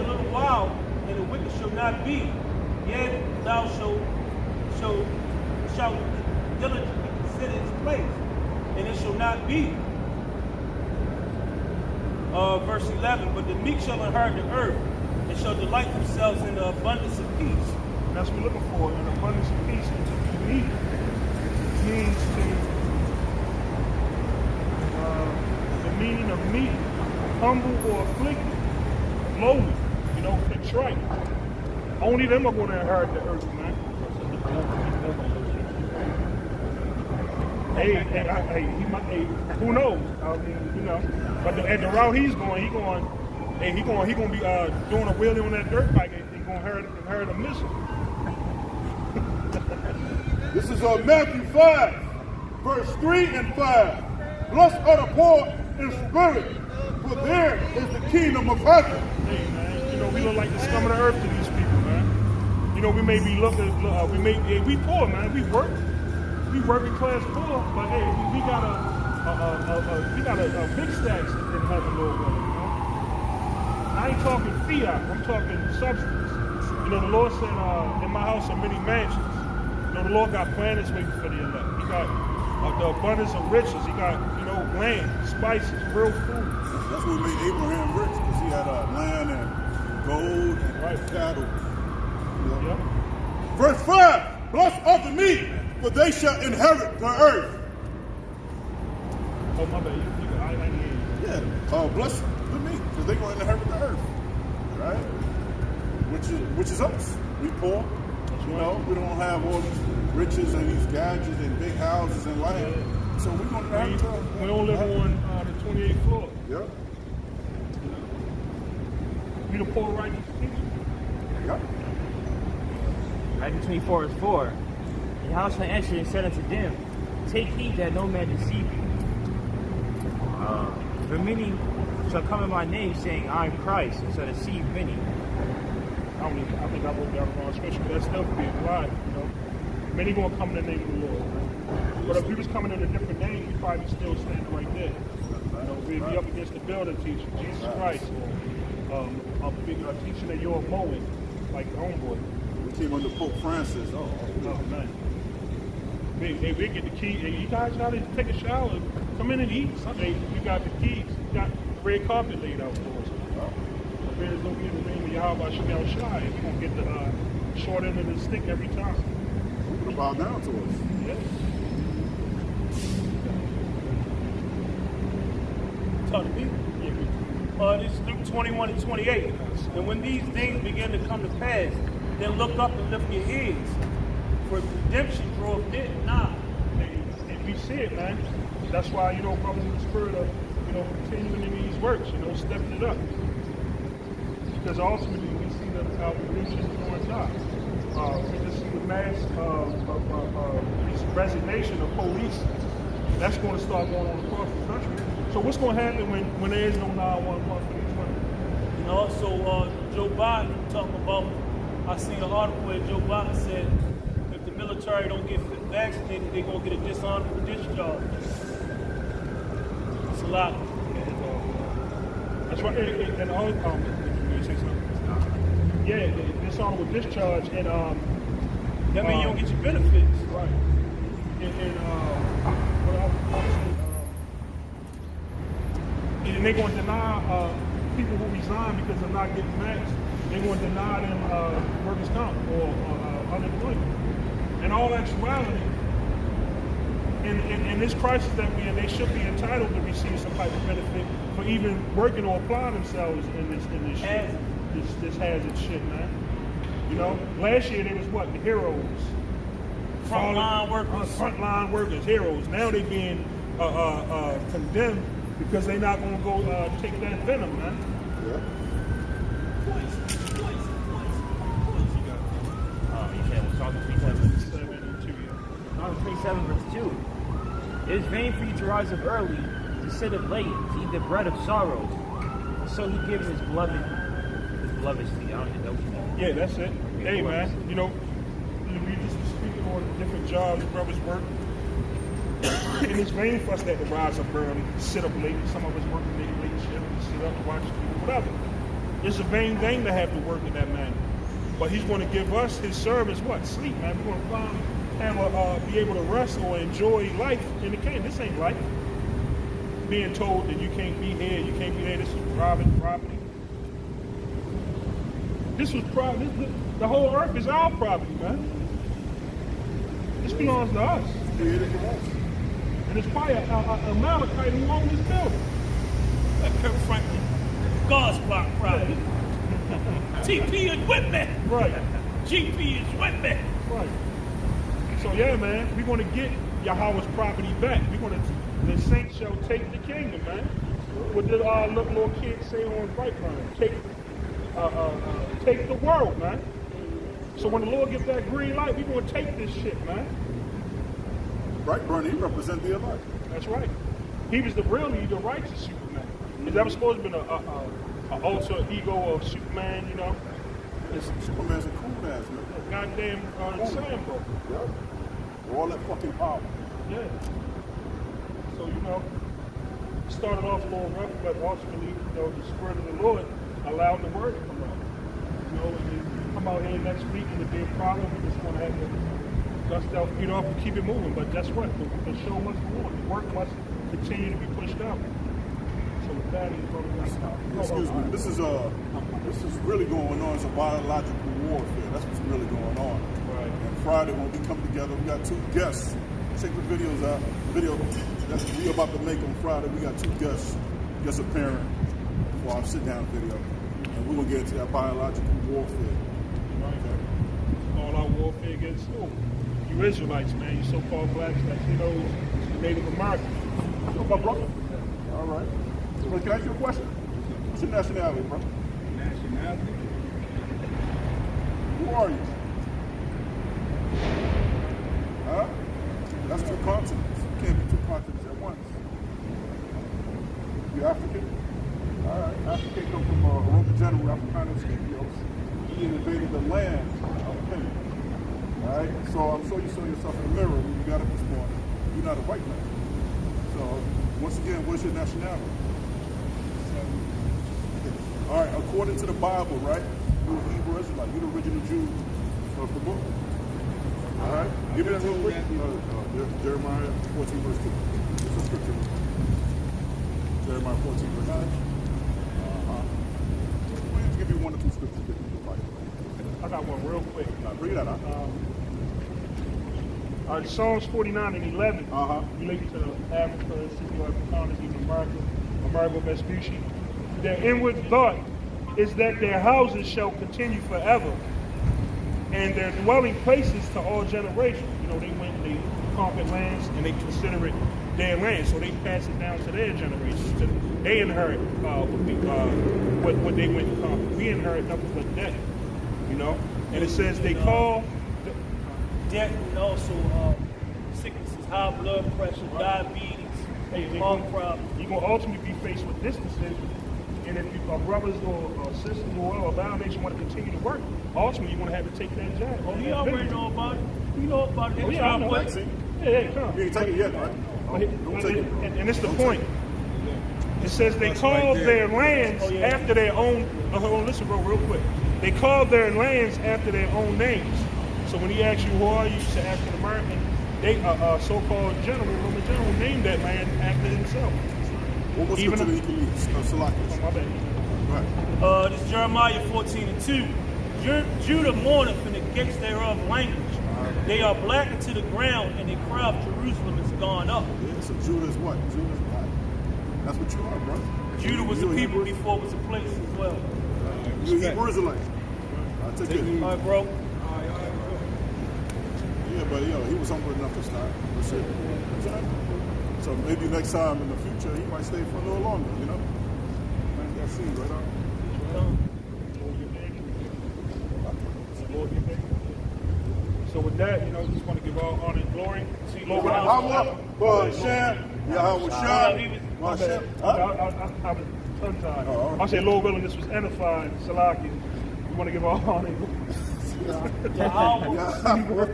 little while, and the wicked shall not be. Yet thou shalt diligently consider its place, and it shall not be. Verse 11. But the meek shall inherit the earth, and shall delight themselves in the abundance of peace. And that's what we're looking for, an abundance of peace. And to be meek means the meaning of meek, humble or afflicted, lowly, you know, contrite. Only them are going to inherit the earth, man. Hey, who knows? I mean, you know, but at the route he's going to be doing a wheelie on that dirt bike. He's going to inherit a mission. This is Matthew 5, verse 3 and 5. Blessed are the poor in spirit, for there is the kingdom of heaven. Hey, man, you know, we look like the scum of the earth to these people, man. You know, we may be looking, we poor, man. We working class poor, but hey, we got a big stacks in heaven, Lord willing. You know? I ain't talking fiat. I'm talking substance. You know, the Lord said, "In my house are many mansions." You know, the Lord got planets waiting for the elect. He got the abundance of riches. He got, you know, land, spices, real food. That's what made Abraham rich, because he had land and gold and cattle. You know? Yep. Verse 5, bless unto me, for they shall inherit the earth. Oh, my bad. I didn't hear you. Yeah. Bless the me, because they're going to inherit the earth. Right? Which is us. We poor. You know, we don't have all these riches and these gadgets and big houses and land. Yeah. So we're going to inherit the earth. We don't live on the 28th floor. Yep. We the poor righteous people. Yep. Matthew 24 is 4. And how shall I answer and said unto them, take heed that no man deceive you. For many shall come in my name, saying, I am Christ, and shall deceive many. I think I wrote down the wrong scripture, but that still could be applied, you know. Many gonna come in the name of the Lord. Right? But if you was coming in a different name, you probably still standing right there. You know, we'd be up against the building teacher, Jesus Christ, or teaching that you're mowing, like the homeboy. We came under Pope Francis. Oh man. We get the key. Hey, you guys gotta take a shower, come in and eat. Sunday, we got the keys. We got the red carpet laid out for us. There's gonna be in the name of Yahweh Shemal Shai. We're gonna get the short end of the stick every time. We're gonna bow down to us. Yeah. Talk to me. This is Luke 21 and 28. And when these things begin to come to pass, then look up and lift your heads, for redemption draweth nigh. And we see it, man. That's why, you know, brothers in the spirit of, you know, continuing in these works, you know, stepping it up. Because ultimately we see the revolution going on. We just see the mass resignation of police. That's going to start going on across the country. So what's going to happen when there is no 911 for these women? And also Joe Biden talking about, I seen an article where Joe Biden said if the military don't get vaccinated, they're going to get a dishonorable discharge. It's a lot. That's right. And all, yeah, dishonorable discharge, and that means you don't get your benefits. Right. And what and they're going to deny people who resign because they're not getting maxed. They're going to deny them workers' comp or unemployment. In all actuality, in this crisis that we're in, they should be entitled to receive some type of benefit for even working or applying themselves in this shit. This hazard shit, man. You know, last year they was what? The heroes. Frontline workers. Frontline workers, heroes. Now they being condemned because they're not going to go take that venom, man. Yeah. You said we're talking 27 verse 2. It is vain for you to rise up early, to sit up late, to eat the bread of sorrows. So he gives his beloved sleep. I don't know. Yeah, that's it. Hey, man, you know, we just speaking on different jobs brothers work. And it's vain for us to have to rise up early, sit up late. Some of us work late shift, sit up and watch TV, whatever. It's a vain thing to have to work in that manner. But he's going to give us his service, what? Sleep, man. We're going to be able to rest or enjoy life in the kingdom. This ain't life. Being told that you can't be here, you can't be there, this is private property. This was private. The whole earth is our property, man. This belongs to us. And it's probably a Malachite who owns this building. Like Kirk Franklin, God's block property. TP is with me. Right. GP is with me. Right. So yeah, man, we're going to get Yahweh's property back. The saints shall take the kingdom, man. What did little kid say on Brightburn? Take the world, man. So when the Lord gives that green light, we're going to take this shit, man. Brightburn, he represents the elect. That's right. He was the righteous Superman. That was supposed to have been an alter ego of Superman, you know. It's Superman's a cool ass nigga. goddamn insane, bro. Yeah. All that fucking power. Yeah. So, you know, it started off a little rough, but ultimately, you know, the Spirit of the Lord allowed the word to come out. You know, and you come out here next week and it'll be a problem. We're just going to have to dust our feet off and keep it moving. But that's what the show must go on. The work must continue to be pushed out. So with that, Excuse me. This is really going on. It's a biological warfare. That's what's really going on. Right. And Friday when we come together, we got 2 guests. Check the videos out. Video that we about to make on Friday. We got 2 guests appearing for our sit down video, and we're gonna get into that biological warfare. All our warfare against who? You Israelites, man. You so-called blacks, Latinos, Native Americans. Okay, brother. All right. So can I ask you a question? What's your nationality, bro? Nationality? Who are you? Huh? That's 2 continents. You can't be 2 continents at once. You African? All right. Africa comes from a Roman general, Africanus Scipio's. He invaded the land of Canaan. All right. So I'm sure you saw yourself in the mirror when you got up this morning. You're not a white man. So once again, what's your nationality? All right. According to the Bible, right? You're a Hebrew Israelite. You're the original Jew of the book. All right. Give me that real quick. Jeremiah 14 verse 2. It's a scripture. Jeremiah 14 verse 9. Please give me 1 or 2 scriptures that you can fight. I got one real quick. Bring that out. Psalms 49 and 11 relating to Africa, Scythia, Africanus, even America, Amerigo Vespucci. Their inward thought is that their houses shall continue forever, and their dwelling places to all generations. You know, they went and they conquered lands, and they consider it their land, so they pass it down to their generations. They inherit what they went and conquered. We inherit nothing but debt, you know. And it says they call Debt and also sicknesses, high blood pressure, diabetes, lung problems. You're going to ultimately be faced with this decision. And if your brothers or sisters or our nation want to continue to work, ultimately you're going to have to take that job. Oh, you already know about it. You know about it. Oh, yeah, I know. Hey, come. You ain't take it yet, right? Don't take it. And it's the point. It says they call their lands after their own. Listen, bro, real quick. They call their lands after their own names. So when he asks you who are you, you say African American. They so-called general, Roman general, named that land after himself. What was scripture that you can use? Oh, my bad. Right. This is Jeremiah 14 and 2. Judah mourneth, and the gates thereof language. They are blackened to the ground, and the cry of Jerusalem is gone up. Yeah, so Judah is what? Judah is what? That's what you are, bro. Judah was a people before it was a place as well. You're a Hebrew Israelite. I'll take it. All right, bro. Yeah, but he was humble enough to start. For sure. So maybe next time in the future, he might stay for a little longer, you know? Plant that seed right on. So with that, you know, just want to give all honor and glory. See, Lord, Yahweh, Hashem, Yahweh Shah, Hashem. I was tongue-tied. I say, Lord willing, this was edifying. Salaki. We want to give all honor and glory.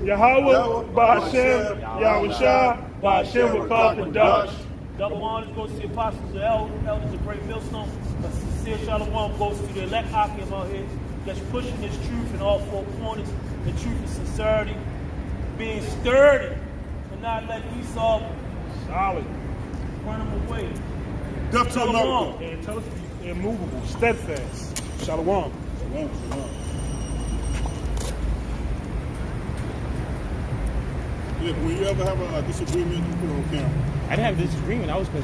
Yahweh, Ba'ashem, Yahweh Shah, Ba'ashem will call the Dutch. Double honors goes to the apostles, the elders of Great Millstone. A sincere shalom goes to the elect Hakim out here that's pushing this truth in all 4 corners. The truth is sincerity, being sturdy, and not letting Esau Solid. run them away. Death to America. And tell us to be immovable, steadfast. Shalom. Yeah, when you ever have a disagreement, you put it on camera. I didn't have a disagreement. I was concerned.